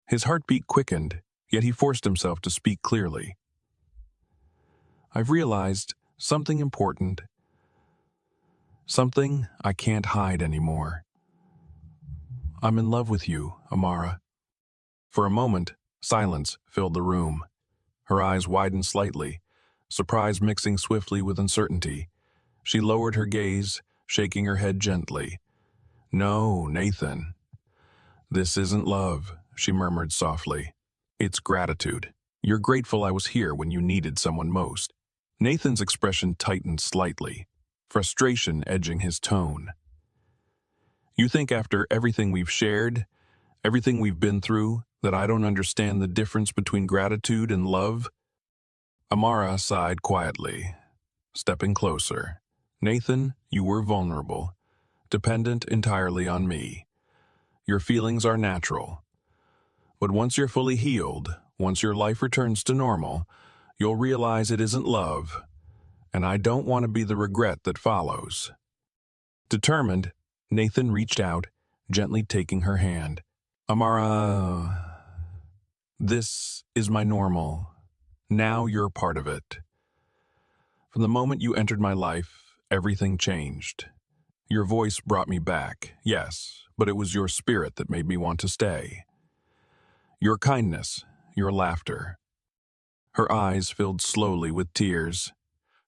His heartbeat quickened, yet he forced himself to speak clearly. I've realized something important. Something I can't hide anymore. I'm in love with you, Amara. For a moment, silence filled the room. Her eyes widened slightly, surprise mixing swiftly with uncertainty. She lowered her gaze, shaking her head gently. No, Nathan. This isn't love, she murmured softly. It's gratitude. You're grateful I was here when you needed someone most. Nathan's expression tightened slightly, frustration edging his tone. You think after everything we've shared, everything we've been through, that I don't understand the difference between gratitude and love? Amara sighed quietly, stepping closer. Nathan, you were vulnerable, dependent entirely on me. Your feelings are natural. But once you're fully healed, once your life returns to normal, you'll realize it isn't love, and I don't want to be the regret that follows. Determined, Nathan reached out, gently taking her hand. Amara, this is my normal. Now you're part of it. From the moment you entered my life, everything changed. Your voice brought me back, yes, but it was your spirit that made me want to stay. Your kindness, your laughter. Her eyes filled slowly with tears,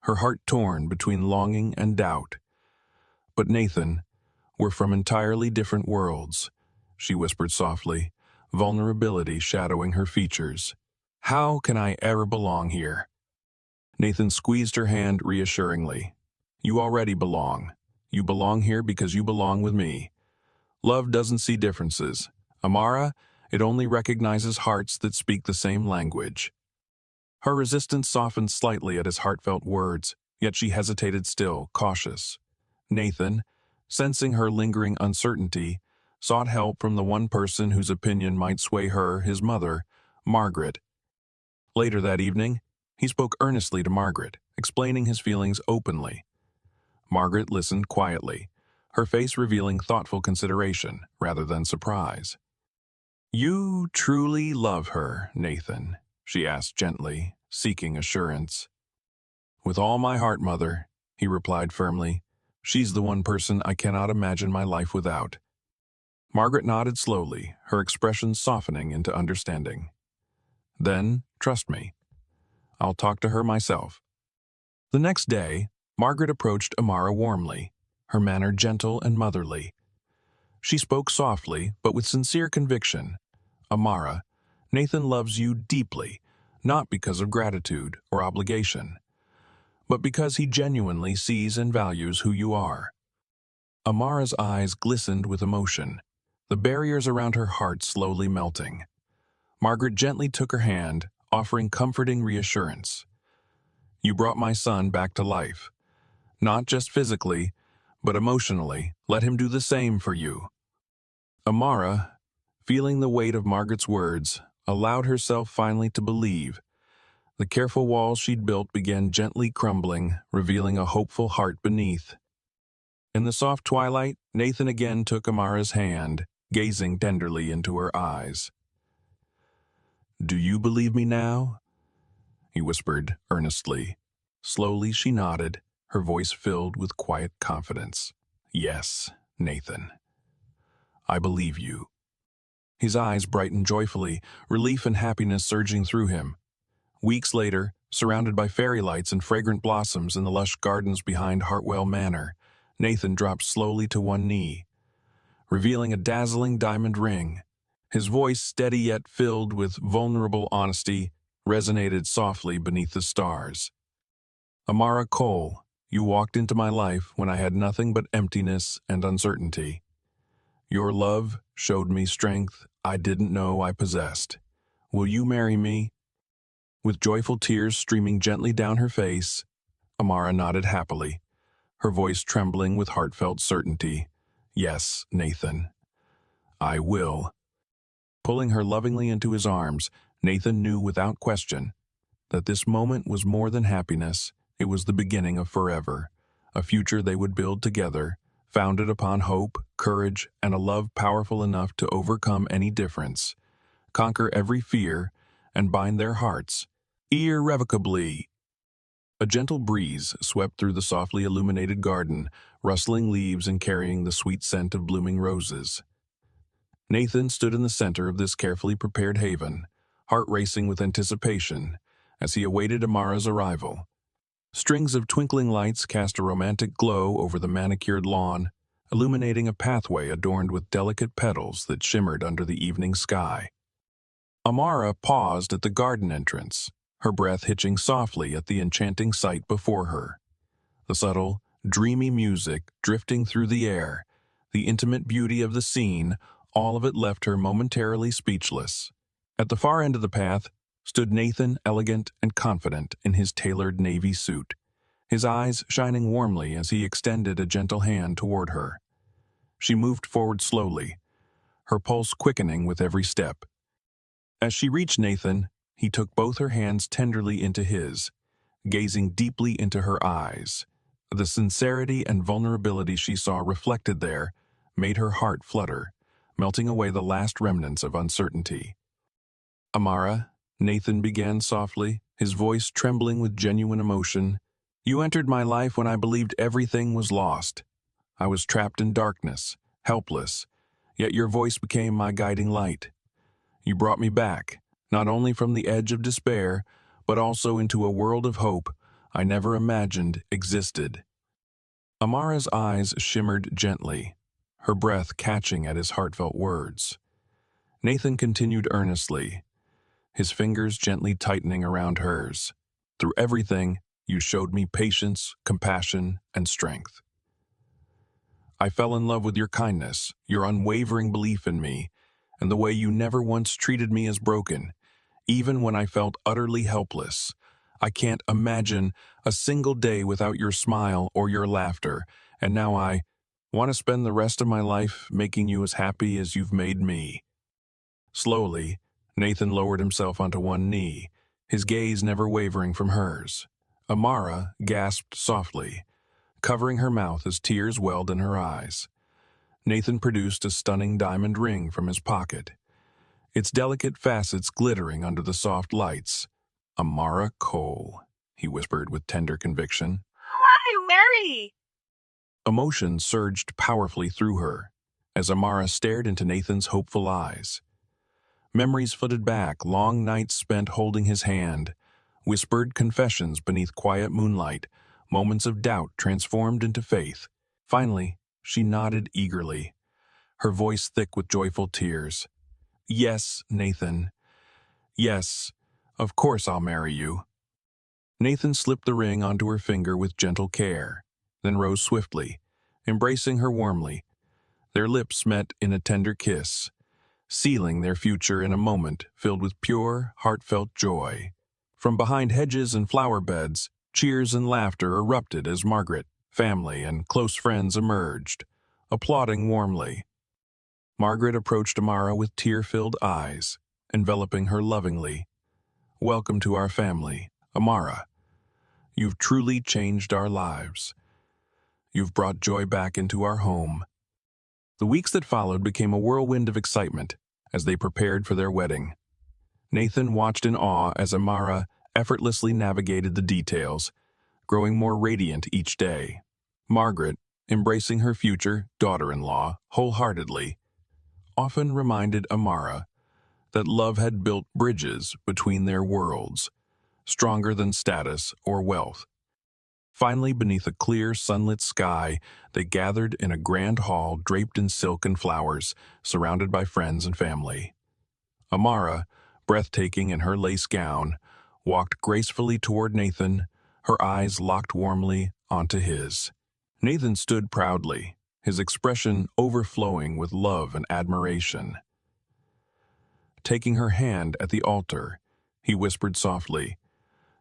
her heart torn between longing and doubt. But Nathan, we're from entirely different worlds, she whispered softly, vulnerability shadowing her features. How can I ever belong here? Nathan squeezed her hand reassuringly. You already belong. You belong here because you belong with me. Love doesn't see differences. Amara, it only recognizes hearts that speak the same language. Her resistance softened slightly at his heartfelt words, yet she hesitated still, cautious. Nathan, sensing her lingering uncertainty, sought help from the one person whose opinion might sway her, his mother, Margaret. Later that evening, he spoke earnestly to Margaret, explaining his feelings openly. Margaret listened quietly, her face revealing thoughtful consideration rather than surprise. You truly love her, Nathan, she asked gently, seeking assurance. With all my heart, Mother, he replied firmly. She's the one person I cannot imagine my life without. Margaret nodded slowly, her expression softening into understanding. Then, trust me. I'll talk to her myself. The next day, Margaret approached Amara warmly, her manner gentle and motherly. She spoke softly, but with sincere conviction. Amara, Nathan loves you deeply, not because of gratitude or obligation, but because he genuinely sees and values who you are. Amara's eyes glistened with emotion, the barriers around her heart slowly melting. Margaret gently took her hand, offering comforting reassurance. You brought my son back to life. Not just physically, but emotionally. Let him do the same for you. Amara, feeling the weight of Margaret's words, allowed herself finally to believe. The careful walls she'd built began gently crumbling, revealing a hopeful heart beneath. In the soft twilight, Nathan again took Amara's hand, gazing tenderly into her eyes. Do you believe me now? He whispered earnestly. Slowly she nodded, her voice filled with quiet confidence. Yes, Nathan. I believe you. His eyes brightened joyfully, relief and happiness surging through him. Weeks later, surrounded by fairy lights and fragrant blossoms in the lush gardens behind Hartwell Manor, Nathan dropped slowly to one knee, revealing a dazzling diamond ring. His voice, steady yet filled with vulnerable honesty, resonated softly beneath the stars. Amara Cole, You walked into my life when I had nothing but emptiness and uncertainty. Your love showed me strength I didn't know I possessed. Will you marry me?" With joyful tears streaming gently down her face, Amara nodded happily, her voice trembling with heartfelt certainty. "Yes, Nathan, I will." Pulling her lovingly into his arms, Nathan knew without question that this moment was more than happiness. It was the beginning of forever, a future they would build together, founded upon hope, courage, and a love powerful enough to overcome any difference, conquer every fear, and bind their hearts irrevocably. A gentle breeze swept through the softly illuminated garden, rustling leaves and carrying the sweet scent of blooming roses. Nathan stood in the center of this carefully prepared haven, heart racing with anticipation as he awaited Amara's arrival. Strings of twinkling lights cast a romantic glow over the manicured lawn, illuminating a pathway adorned with delicate petals that shimmered under the evening sky. Amara paused at the garden entrance, her breath hitching softly at the enchanting sight before her. The subtle, dreamy music drifting through the air, the intimate beauty of the scene, all of it left her momentarily speechless. At the far end of the path stood Nathan, elegant and confident in his tailored navy suit, his eyes shining warmly as he extended a gentle hand toward her. She moved forward slowly, her pulse quickening with every step. As she reached Nathan, he took both her hands tenderly into his, gazing deeply into her eyes. The sincerity and vulnerability she saw reflected there made her heart flutter, melting away the last remnants of uncertainty. "Amara," Nathan began softly, his voice trembling with genuine emotion, "you entered my life when I believed everything was lost. I was trapped in darkness, helpless, yet your voice became my guiding light. You brought me back, not only from the edge of despair, but also into a world of hope I never imagined existed." Amara's eyes shimmered gently, her breath catching at his heartfelt words. Nathan continued earnestly, his fingers gently tightening around hers. "Through everything, you showed me patience, compassion, and strength. I fell in love with your kindness, your unwavering belief in me, and the way you never once treated me as broken, even when I felt utterly helpless. I can't imagine a single day without your smile or your laughter, and now I want to spend the rest of my life making you as happy as you've made me." Slowly, Nathan lowered himself onto one knee, his gaze never wavering from hers. Amara gasped softly, covering her mouth as tears welled in her eyes. Nathan produced a stunning diamond ring from his pocket, its delicate facets glittering under the soft lights. "Amara Cole," he whispered with tender conviction. "Why, Mary?" Emotion surged powerfully through her as Amara stared into Nathan's hopeful eyes. Memories flitted back, long nights spent holding his hand, whispered confessions beneath quiet moonlight, moments of doubt transformed into faith. Finally, she nodded eagerly, her voice thick with joyful tears. "Yes, Nathan. Yes, of course I'll marry you." Nathan slipped the ring onto her finger with gentle care, then rose swiftly, embracing her warmly. Their lips met in a tender kiss, sealing their future in a moment filled with pure, heartfelt joy. From behind hedges and flower beds, cheers and laughter erupted as Margaret, family, and close friends emerged, applauding warmly. Margaret approached Amara with tear-filled eyes, enveloping her lovingly. "Welcome to our family, Amara. You've truly changed our lives. You've brought joy back into our home." The weeks that followed became a whirlwind of excitement as they prepared for their wedding. Nathan watched in awe as Amara effortlessly navigated the details, growing more radiant each day. Margaret, embracing her future daughter-in-law wholeheartedly, often reminded Amara that love had built bridges between their worlds, stronger than status or wealth. Finally, beneath a clear, sunlit sky, they gathered in a grand hall draped in silk and flowers, surrounded by friends and family. Amara, breathtaking in her lace gown, walked gracefully toward Nathan, her eyes locked warmly onto his. Nathan stood proudly, his expression overflowing with love and admiration. Taking her hand at the altar, he whispered softly,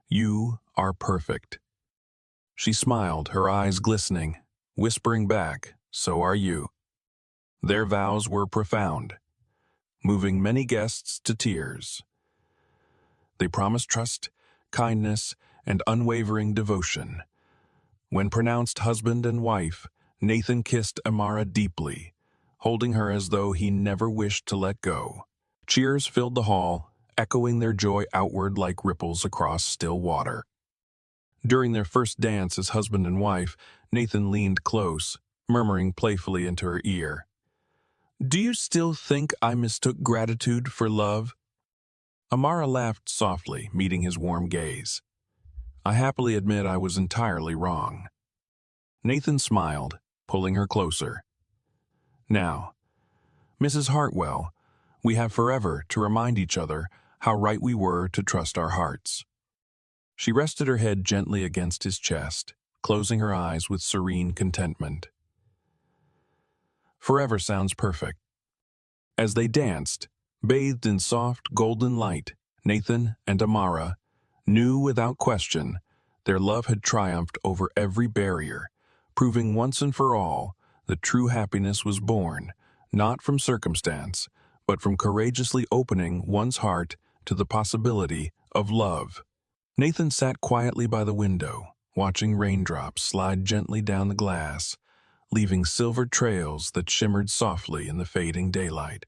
"You are perfect." She smiled, her eyes glistening, whispering back, "So are you." Their vows were profound, moving many guests to tears. They promised trust, kindness, and unwavering devotion. When pronounced husband and wife, Nathan kissed Amara deeply, holding her as though he never wished to let go. Cheers filled the hall, echoing their joy outward like ripples across still water. During their first dance as husband and wife, Nathan leaned close, murmuring playfully into her ear, "Do you still think I mistook gratitude for love?" Amara laughed softly, meeting his warm gaze. "I happily admit I was entirely wrong." Nathan smiled, pulling her closer. "Now, Mrs. Hartwell, we have forever to remind each other how right we were to trust our hearts." She rested her head gently against his chest, closing her eyes with serene contentment. Forever sounds perfect. As they danced, bathed in soft, golden light, Nathan and Amara knew without question their love had triumphed over every barrier, proving once and for all that true happiness was born, not from circumstance, but from courageously opening one's heart to the possibility of love. Nathan sat quietly by the window, watching raindrops slide gently down the glass, leaving silver trails that shimmered softly in the fading daylight.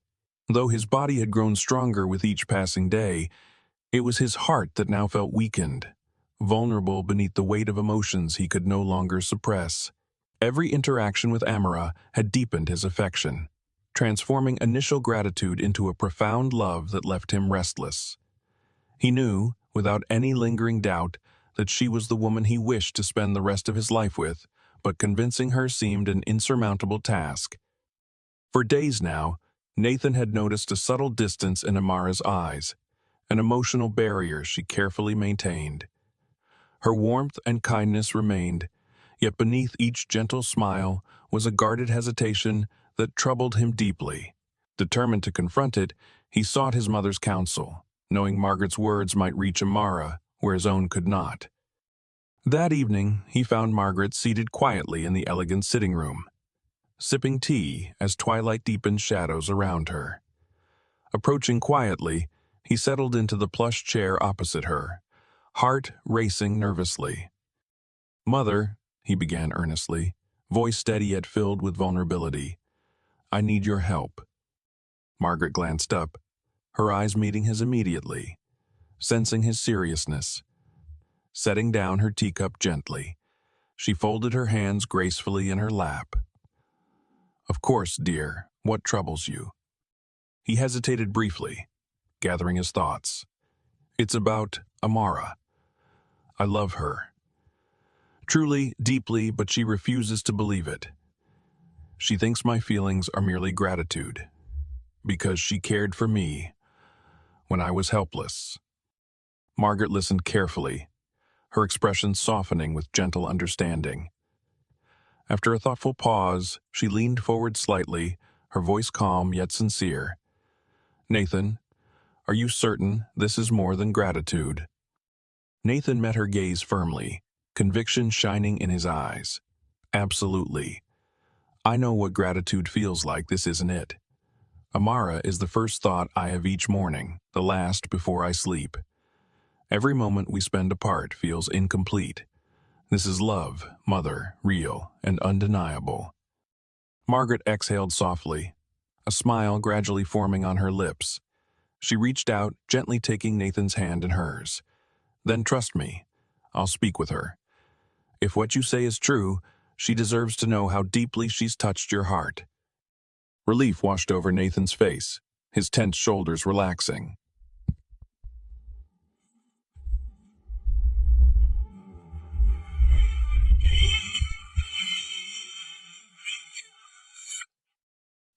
Though his body had grown stronger with each passing day, it was his heart that now felt weakened, vulnerable beneath the weight of emotions he could no longer suppress. Every interaction with Amara had deepened his affection, transforming initial gratitude into a profound love that left him restless. He knew, without any lingering doubt, that she was the woman he wished to spend the rest of his life with, but convincing her seemed an insurmountable task. For days now, Nathan had noticed a subtle distance in Amara's eyes, an emotional barrier she carefully maintained. Her warmth and kindness remained, yet beneath each gentle smile was a guarded hesitation that troubled him deeply. Determined to confront it, he sought his mother's counsel, knowing Margaret's words might reach Amara where his own could not. That evening, he found Margaret seated quietly in the elegant sitting room, sipping tea as twilight deepened shadows around her. Approaching quietly, he settled into the plush chair opposite her, heart racing nervously. "Mother," he began earnestly, voice steady yet filled with vulnerability, "I need your help." Margaret glanced up, her eyes meeting his immediately, sensing his seriousness. Setting down her teacup gently, she folded her hands gracefully in her lap. "Of course, dear, what troubles you?" He hesitated briefly, gathering his thoughts. "It's about Amara. I love her. Truly, deeply, but she refuses to believe it. She thinks my feelings are merely gratitude, because she cared for me when I was helpless." Margaret listened carefully, her expression softening with gentle understanding. After a thoughtful pause, she leaned forward slightly, her voice calm yet sincere. "Nathan, are you certain this is more than gratitude?" Nathan met her gaze firmly, conviction shining in his eyes. "Absolutely. I know what gratitude feels like. This isn't it. Amara is the first thought I have each morning, the last before I sleep. Every moment we spend apart feels incomplete. This is love, mother, real and undeniable." Margaret exhaled softly, a smile gradually forming on her lips. She reached out, gently taking Nathan's hand in hers. "Then trust me. I'll speak with her. If what you say is true, she deserves to know how deeply she's touched your heart." Relief washed over Nathan's face, his tense shoulders relaxing.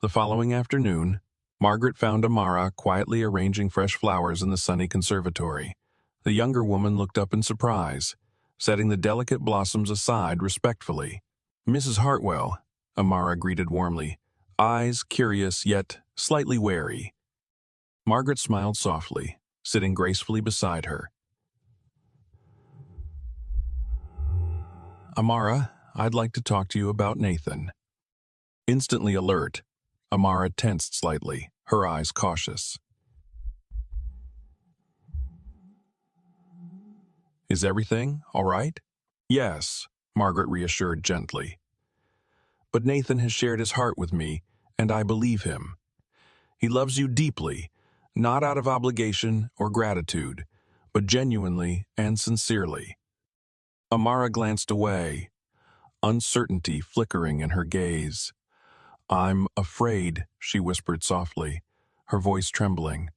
The following afternoon, Margaret found Amara quietly arranging fresh flowers in the sunny conservatory. The younger woman looked up in surprise, setting the delicate blossoms aside respectfully. "Mrs. Hartwell," Amara greeted warmly, eyes curious yet slightly wary. Margaret smiled softly, sitting gracefully beside her. "Amara, I'd like to talk to you about Nathan." Instantly alert, Amara tensed slightly, her eyes cautious. "Is everything all right?" "Yes," Margaret reassured gently. "But Nathan has shared his heart with me, and I believe him. He loves you deeply, not out of obligation or gratitude, but genuinely and sincerely." Amara glanced away, uncertainty flickering in her gaze. "I'm afraid," she whispered softly, her voice trembling.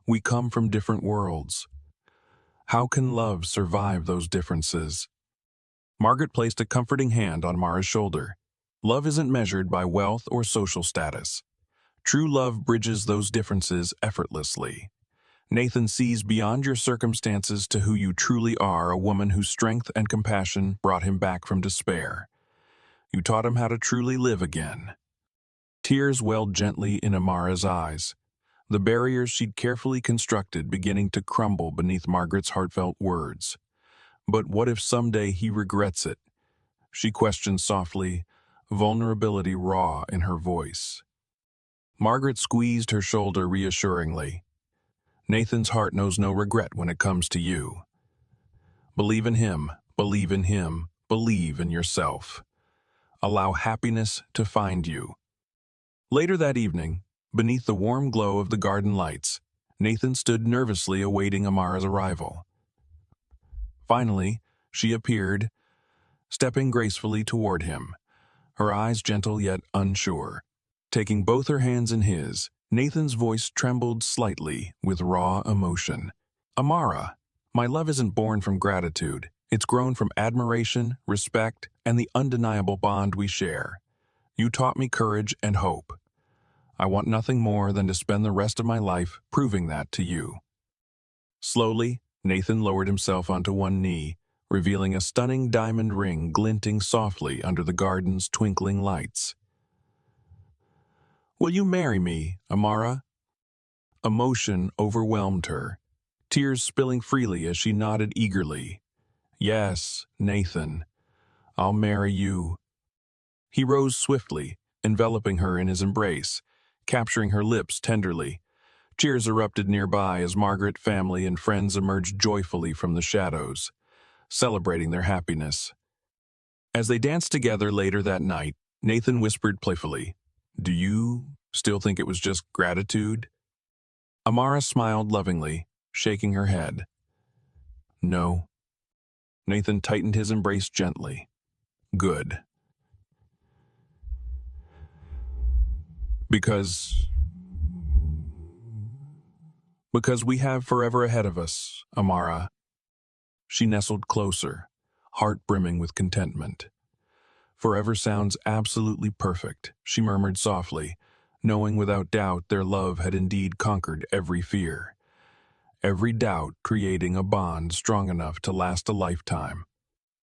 "We come from different worlds. How can love survive those differences?" Margaret placed a comforting hand on Mara's shoulder. "Love isn't measured by wealth or social status. True love bridges those differences effortlessly. Nathan sees beyond your circumstances to who you truly are, a woman whose strength and compassion brought him back from despair. You taught him how to truly live again." Tears welled gently in Amara's eyes, the barriers she'd carefully constructed beginning to crumble beneath Margaret's heartfelt words. "But what if someday he regrets it?" she questioned softly, vulnerability raw in her voice. Margaret squeezed her shoulder reassuringly. "Nathan's heart knows no regret when it comes to you. Believe in him, believe in him, believe in yourself. Allow happiness to find you." Later that evening, beneath the warm glow of the garden lights, Nathan stood nervously awaiting Amara's arrival. Finally, she appeared, stepping gracefully toward him, her eyes gentle yet unsure. Taking both her hands in his, Nathan's voice trembled slightly with raw emotion. "Amara, my love isn't born from gratitude. It's grown from admiration, respect, and the undeniable bond we share. You taught me courage and hope. I want nothing more than to spend the rest of my life proving that to you." Slowly, Nathan lowered himself onto one knee, revealing a stunning diamond ring glinting softly under the garden's twinkling lights. "Will you marry me, Amara?" Emotion overwhelmed her, tears spilling freely as she nodded eagerly. "Yes, Nathan, I'll marry you." He rose swiftly, enveloping her in his embrace, capturing her lips tenderly. Cheers erupted nearby as Margaret, family, and friends emerged joyfully from the shadows, celebrating their happiness. As they danced together later that night, Nathan whispered playfully, "Do you still think it was just gratitude?" Amara smiled lovingly, shaking her head. "No." Nathan tightened his embrace gently. "Good. Because... because we have forever ahead of us, Amara." She nestled closer, heart brimming with contentment. "Forever sounds absolutely perfect," she murmured softly, knowing without doubt their love had indeed conquered every fear. Every doubt creating a bond strong enough to last a lifetime.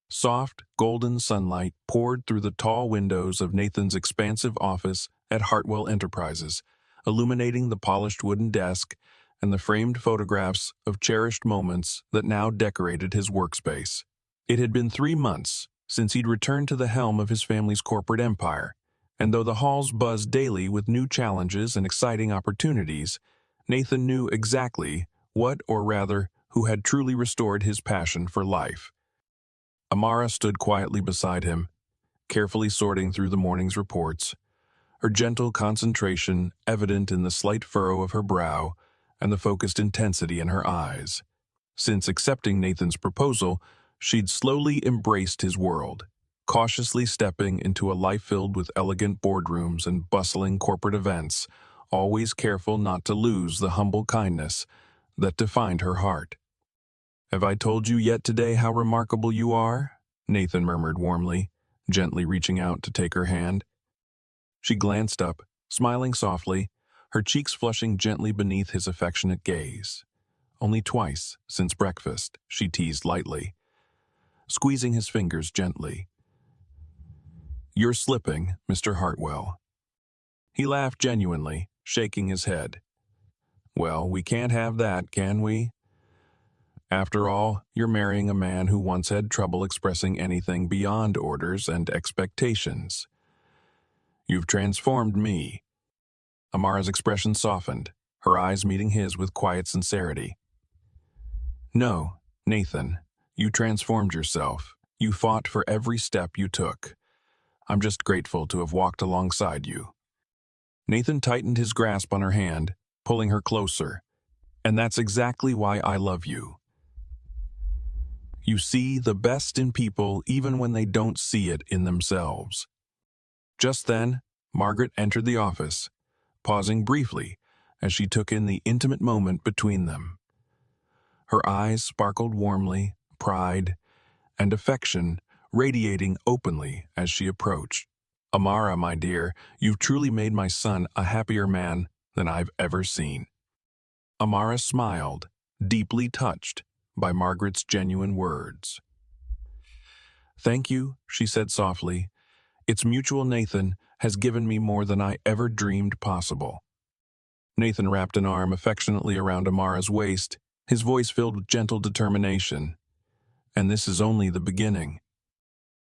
Soft, golden sunlight poured through the tall windows of Nathan's expansive office at Hartwell Enterprises, illuminating the polished wooden desk and the framed photographs of cherished moments that now decorated his workspace. It had been 3 months since he'd returned to the helm of his family's corporate empire, and though the halls buzzed daily with new challenges and exciting opportunities, Nathan knew exactly what, or rather, who had truly restored his passion for life. Amara stood quietly beside him, carefully sorting through the morning's reports, her gentle concentration evident in the slight furrow of her brow and the focused intensity in her eyes. Since accepting Nathan's proposal, she'd slowly embraced his world, cautiously stepping into a life filled with elegant boardrooms and bustling corporate events, always careful not to lose the humble kindness that defined her heart. "Have I told you yet today how remarkable you are?" Nathan murmured warmly, gently reaching out to take her hand. She glanced up, smiling softly, her cheeks flushing gently beneath his affectionate gaze. "Only twice since breakfast," she teased lightly. squeezing his fingers gently. "You're slipping, Mr. Hartwell." He laughed genuinely, shaking his head. "Well, we can't have that, can we? After all, you're marrying a man who once had trouble expressing anything beyond orders and expectations. You've transformed me." Amara's expression softened, her eyes meeting his with quiet sincerity. "No, Nathan, you transformed yourself. You fought for every step you took. I'm just grateful to have walked alongside you." Nathan tightened his grasp on her hand, pulling her closer. "And that's exactly why I love you. You see the best in people even when they don't see it in themselves." Just then, Margaret entered the office, pausing briefly as she took in the intimate moment between them. Her eyes sparkled warmly, pride and affection radiating openly as she approached. "Amara, my dear, you've truly made my son a happier man than I've ever seen." Amara smiled, deeply touched by Margaret's genuine words. "Thank you," she said softly. "It's mutual. Nathan has given me more than I ever dreamed possible." Nathan wrapped an arm affectionately around Amara's waist, his voice filled with gentle determination. "And this is only the beginning."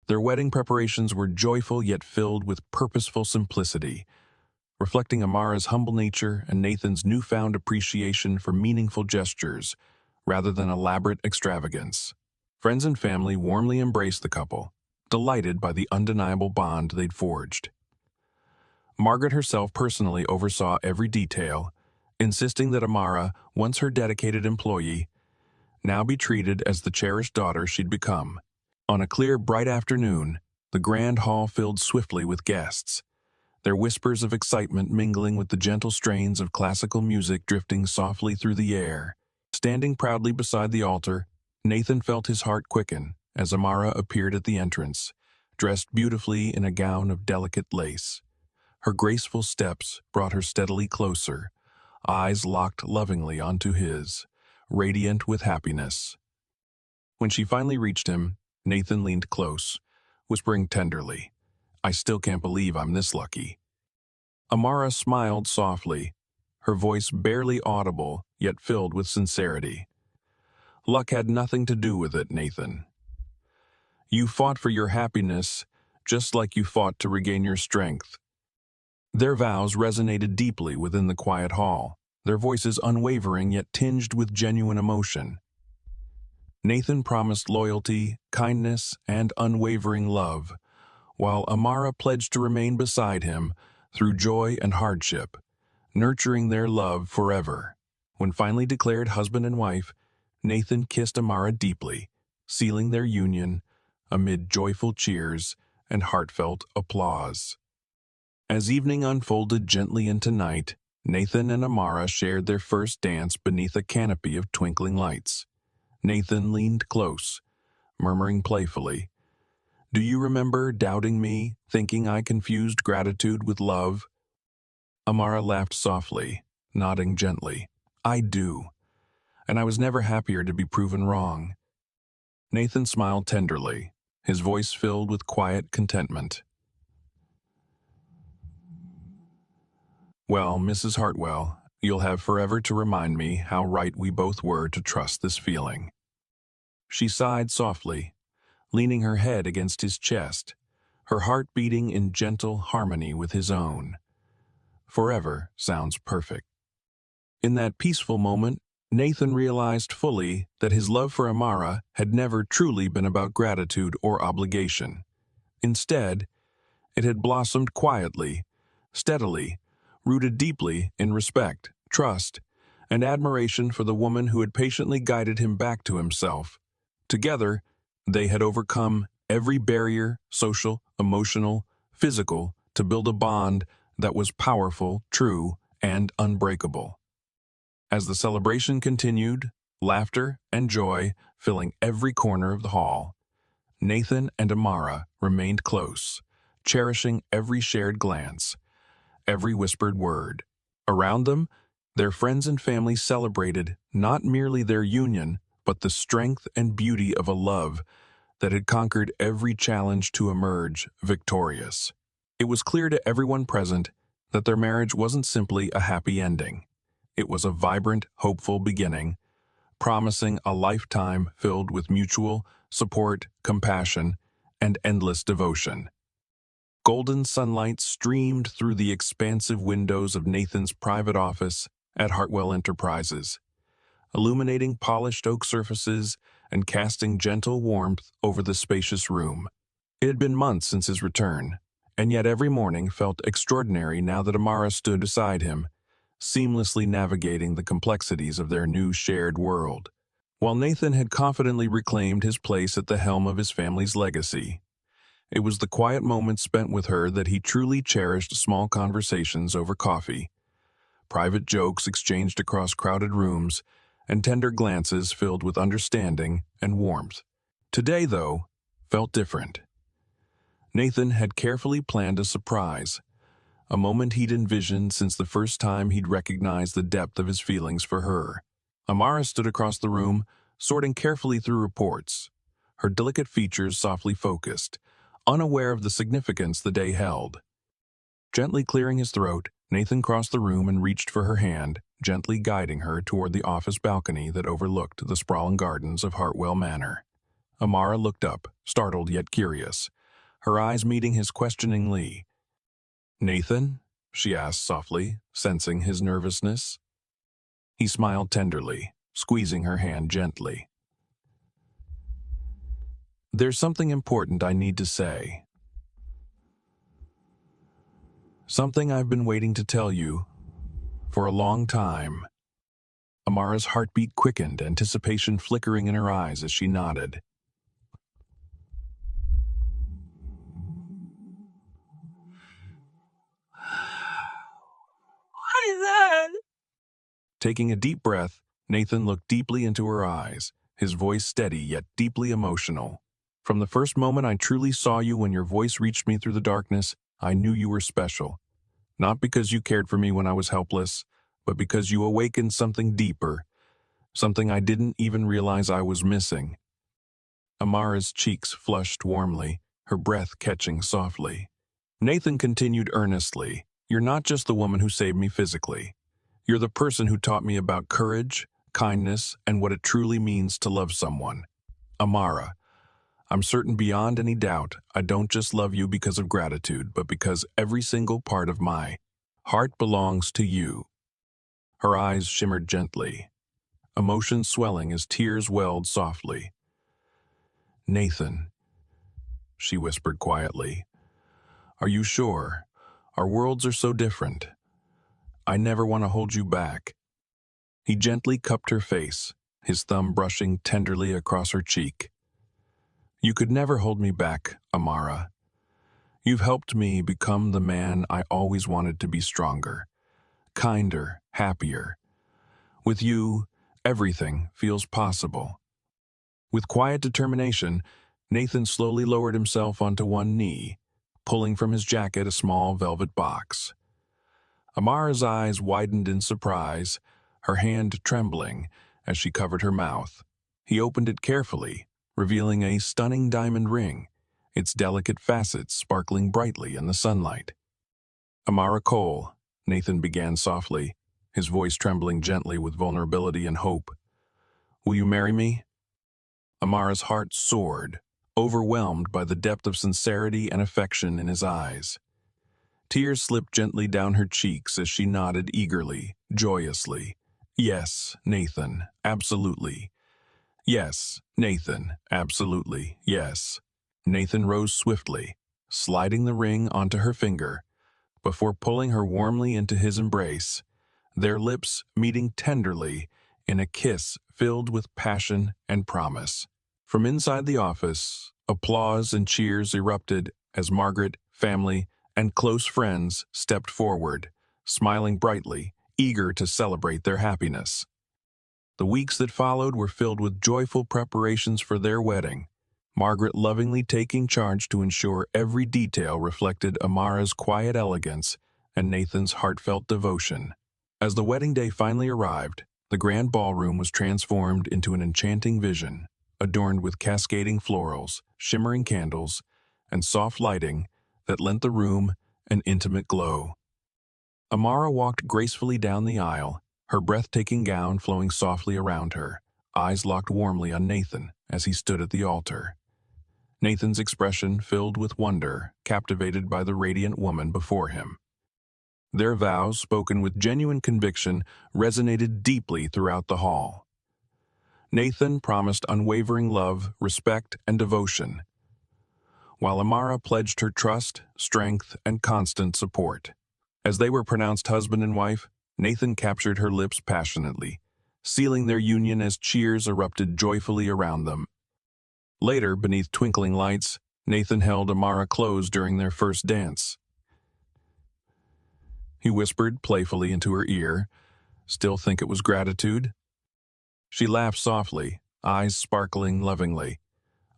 Their wedding preparations were joyful yet filled with purposeful simplicity, reflecting Amara's humble nature and Nathan's newfound appreciation for meaningful gestures, rather than elaborate extravagance. Friends and family warmly embraced the couple, delighted by the undeniable bond they'd forged. Margaret herself personally oversaw every detail, insisting that Amara, once her dedicated employee, now be treated as the cherished daughter she'd become. On a clear, bright afternoon, the grand hall filled swiftly with guests, their whispers of excitement mingling with the gentle strains of classical music drifting softly through the air. Standing proudly beside the altar, Nathan felt his heart quicken as Amara appeared at the entrance, dressed beautifully in a gown of delicate lace. Her graceful steps brought her steadily closer, eyes locked lovingly onto his, radiant with happiness. When she finally reached him, Nathan leaned close, whispering tenderly, "I still can't believe I'm this lucky." Amara smiled softly, her voice barely audible yet filled with sincerity. "Luck had nothing to do with it, Nathan. You fought for your happiness just like you fought to regain your strength." Their vows resonated deeply within the quiet hall, their voices unwavering yet tinged with genuine emotion. Nathan promised loyalty, kindness, and unwavering love, while Amara pledged to remain beside him through joy and hardship, nurturing their love forever. When finally declared husband and wife, Nathan kissed Amara deeply, sealing their union amid joyful cheers and heartfelt applause. As evening unfolded gently into night, Nathan and Amara shared their first dance beneath a canopy of twinkling lights. Nathan leaned close, murmuring playfully, "Do you remember doubting me, thinking I confused gratitude with love?" Amara laughed softly, nodding gently. "I do, and I was never happier to be proven wrong." Nathan smiled tenderly, his voice filled with quiet contentment. "Well, Mrs. Hartwell, you'll have forever to remind me how right we both were to trust this feeling." She sighed softly, leaning her head against his chest, her heart beating in gentle harmony with his own. Forever sounds perfect. In that peaceful moment, Nathan realized fully that his love for Amara had never truly been about gratitude or obligation. Instead, it had blossomed quietly, steadily, rooted deeply in respect, trust, and admiration for the woman who had patiently guided him back to himself. Together, they had overcome every barrier, social, emotional, physical, to build a bond that was powerful, true, and unbreakable. As the celebration continued, laughter and joy filling every corner of the hall, Nathan and Amara remained close, cherishing every shared glance, every whispered word. Around them, their friends and family celebrated not merely their union, but the strength and beauty of a love that had conquered every challenge to emerge victorious. It was clear to everyone present that their marriage wasn't simply a happy ending. It was a vibrant, hopeful beginning, promising a lifetime filled with mutual support, compassion, and endless devotion. Golden sunlight streamed through the expansive windows of Nathan's private office at Hartwell Enterprises, illuminating polished oak surfaces and casting gentle warmth over the spacious room. It had been months since his return, and yet every morning felt extraordinary now that Amara stood beside him, seamlessly navigating the complexities of their new shared world. While Nathan had confidently reclaimed his place at the helm of his family's legacy, it was the quiet moments spent with her that he truly cherished. Small conversations over coffee, private jokes exchanged across crowded rooms, and tender glances filled with understanding and warmth. Today, though, felt different. Nathan had carefully planned a surprise, a moment he'd envisioned since the first time he'd recognized the depth of his feelings for her. Amara stood across the room, sorting carefully through reports, her delicate features softly focused, unaware of the significance the day held. Gently clearing his throat, Nathan crossed the room and reached for her hand, gently guiding her toward the office balcony that overlooked the sprawling gardens of Hartwell Manor. Amara looked up, startled yet curious, her eyes meeting his questioningly. "Nathan?" she asked softly, sensing his nervousness. He smiled tenderly, squeezing her hand gently. "There's something important I need to say. Something I've been waiting to tell you for a long time." Amara's heartbeat quickened, anticipation flickering in her eyes as she nodded. What is that? Taking a deep breath, Nathan looked deeply into her eyes, his voice steady yet deeply emotional. "From the first moment I truly saw you, when your voice reached me through the darkness, I knew you were special. Not because you cared for me when I was helpless, but because you awakened something deeper, something I didn't even realize I was missing." Amara's cheeks flushed warmly, her breath catching softly. Nathan continued earnestly, "You're not just the woman who saved me physically. You're the person who taught me about courage, kindness, and what it truly means to love someone. Amara, I'm certain beyond any doubt I don't just love you because of gratitude, but because every single part of my heart belongs to you." Her eyes shimmered gently, emotion swelling as tears welled softly. "Nathan," she whispered quietly, "are you sure? Our worlds are so different. I never want to hold you back." He gently cupped her face, his thumb brushing tenderly across her cheek. "You could never hold me back, Amara. You've helped me become the man I always wanted to be: stronger, kinder, happier. With you, everything feels possible." With quiet determination, Nathan slowly lowered himself onto one knee, pulling from his jacket a small velvet box. Amara's eyes widened in surprise, her hand trembling as she covered her mouth. He opened it carefully, revealing a stunning diamond ring, its delicate facets sparkling brightly in the sunlight. "Amara Cole," Nathan began softly, his voice trembling gently with vulnerability and hope. "Will you marry me?" Amara's heart soared, overwhelmed by the depth of sincerity and affection in his eyes. Tears slipped gently down her cheeks as she nodded eagerly, joyously. "Yes, Nathan, absolutely. Yes, Nathan, absolutely, yes." Nathan rose swiftly, sliding the ring onto her finger, before pulling her warmly into his embrace, their lips meeting tenderly in a kiss filled with passion and promise. From inside the office, applause and cheers erupted as Margaret, family, and close friends stepped forward, smiling brightly, eager to celebrate their happiness. The weeks that followed were filled with joyful preparations for their wedding, Margaret lovingly taking charge to ensure every detail reflected Amara's quiet elegance and Nathan's heartfelt devotion. As the wedding day finally arrived, the grand ballroom was transformed into an enchanting vision, adorned with cascading florals, shimmering candles, and soft lighting that lent the room an intimate glow. Amara walked gracefully down the aisle, her breathtaking gown flowing softly around her, eyes locked warmly on Nathan as he stood at the altar. Nathan's expression filled with wonder, captivated by the radiant woman before him. Their vows, spoken with genuine conviction, resonated deeply throughout the hall. Nathan promised unwavering love, respect, and devotion, while Amara pledged her trust, strength, and constant support. As they were pronounced husband and wife, Nathan captured her lips passionately, sealing their union as cheers erupted joyfully around them. Later, beneath twinkling lights, Nathan held Amara close during their first dance. He whispered playfully into her ear, "Still think it was gratitude?" She laughed softly, eyes sparkling lovingly.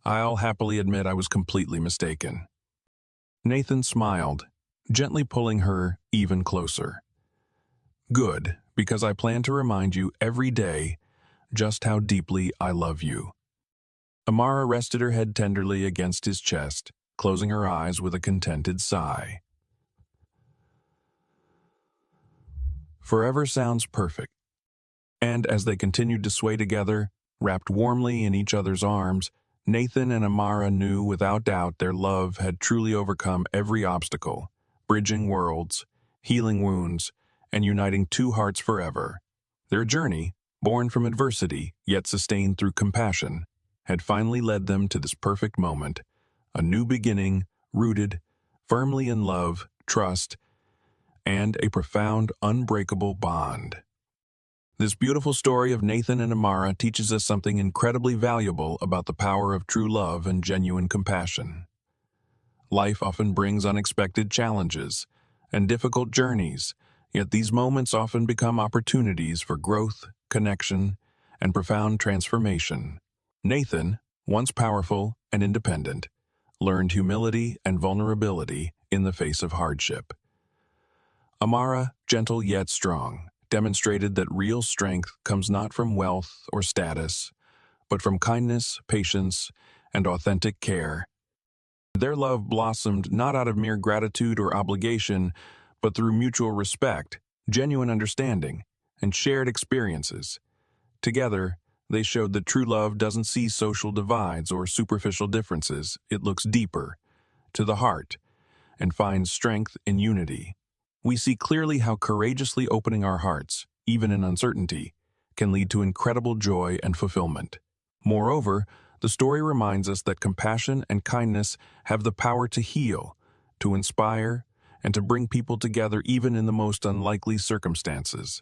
"I'll happily admit I was completely mistaken." Nathan smiled, gently pulling her even closer. "Good, because I plan to remind you every day just how deeply I love you." Amara rested her head tenderly against his chest, closing her eyes with a contented sigh. Forever sounds perfect. And as they continued to sway together, wrapped warmly in each other's arms, Nathan and Amara knew without doubt their love had truly overcome every obstacle, bridging worlds, healing wounds, and uniting two hearts forever. Their journey, born from adversity, yet sustained through compassion, had finally led them to this perfect moment, a new beginning rooted firmly in love, trust, and a profound, unbreakable bond. This beautiful story of Nathan and Amara teaches us something incredibly valuable about the power of true love and genuine compassion. Life often brings unexpected challenges and difficult journeys, yet these moments often become opportunities for growth, connection, and profound transformation. Nathan, once powerful and independent, learned humility and vulnerability in the face of hardship. Amara, gentle yet strong, demonstrated that real strength comes not from wealth or status, but from kindness, patience, and authentic care. Their love blossomed not out of mere gratitude or obligation, but through mutual respect, genuine understanding, and shared experiences. Together, they showed that true love doesn't see social divides or superficial differences. It looks deeper, to the heart, and finds strength in unity. We see clearly how courageously opening our hearts, even in uncertainty, can lead to incredible joy and fulfillment. Moreover, the story reminds us that compassion and kindness have the power to heal, to inspire, and to bring people together even in the most unlikely circumstances.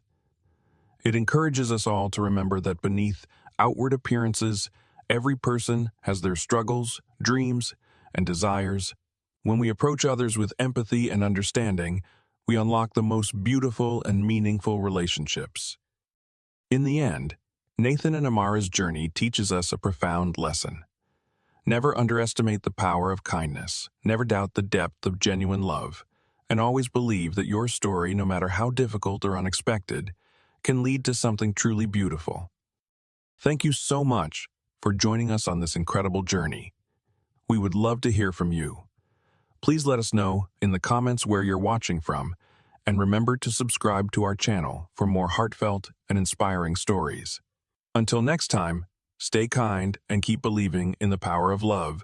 It encourages us all to remember that beneath outward appearances, every person has their struggles, dreams, and desires. When we approach others with empathy and understanding, we unlock the most beautiful and meaningful relationships. In the end, Nathan and Amara's journey teaches us a profound lesson. Never underestimate the power of kindness, never doubt the depth of genuine love, and always believe that your story, no matter how difficult or unexpected, can lead to something truly beautiful. Thank you so much for joining us on this incredible journey. We would love to hear from you. Please let us know in the comments where you're watching from, and remember to subscribe to our channel for more heartfelt and inspiring stories. Until next time, stay kind and keep believing in the power of love.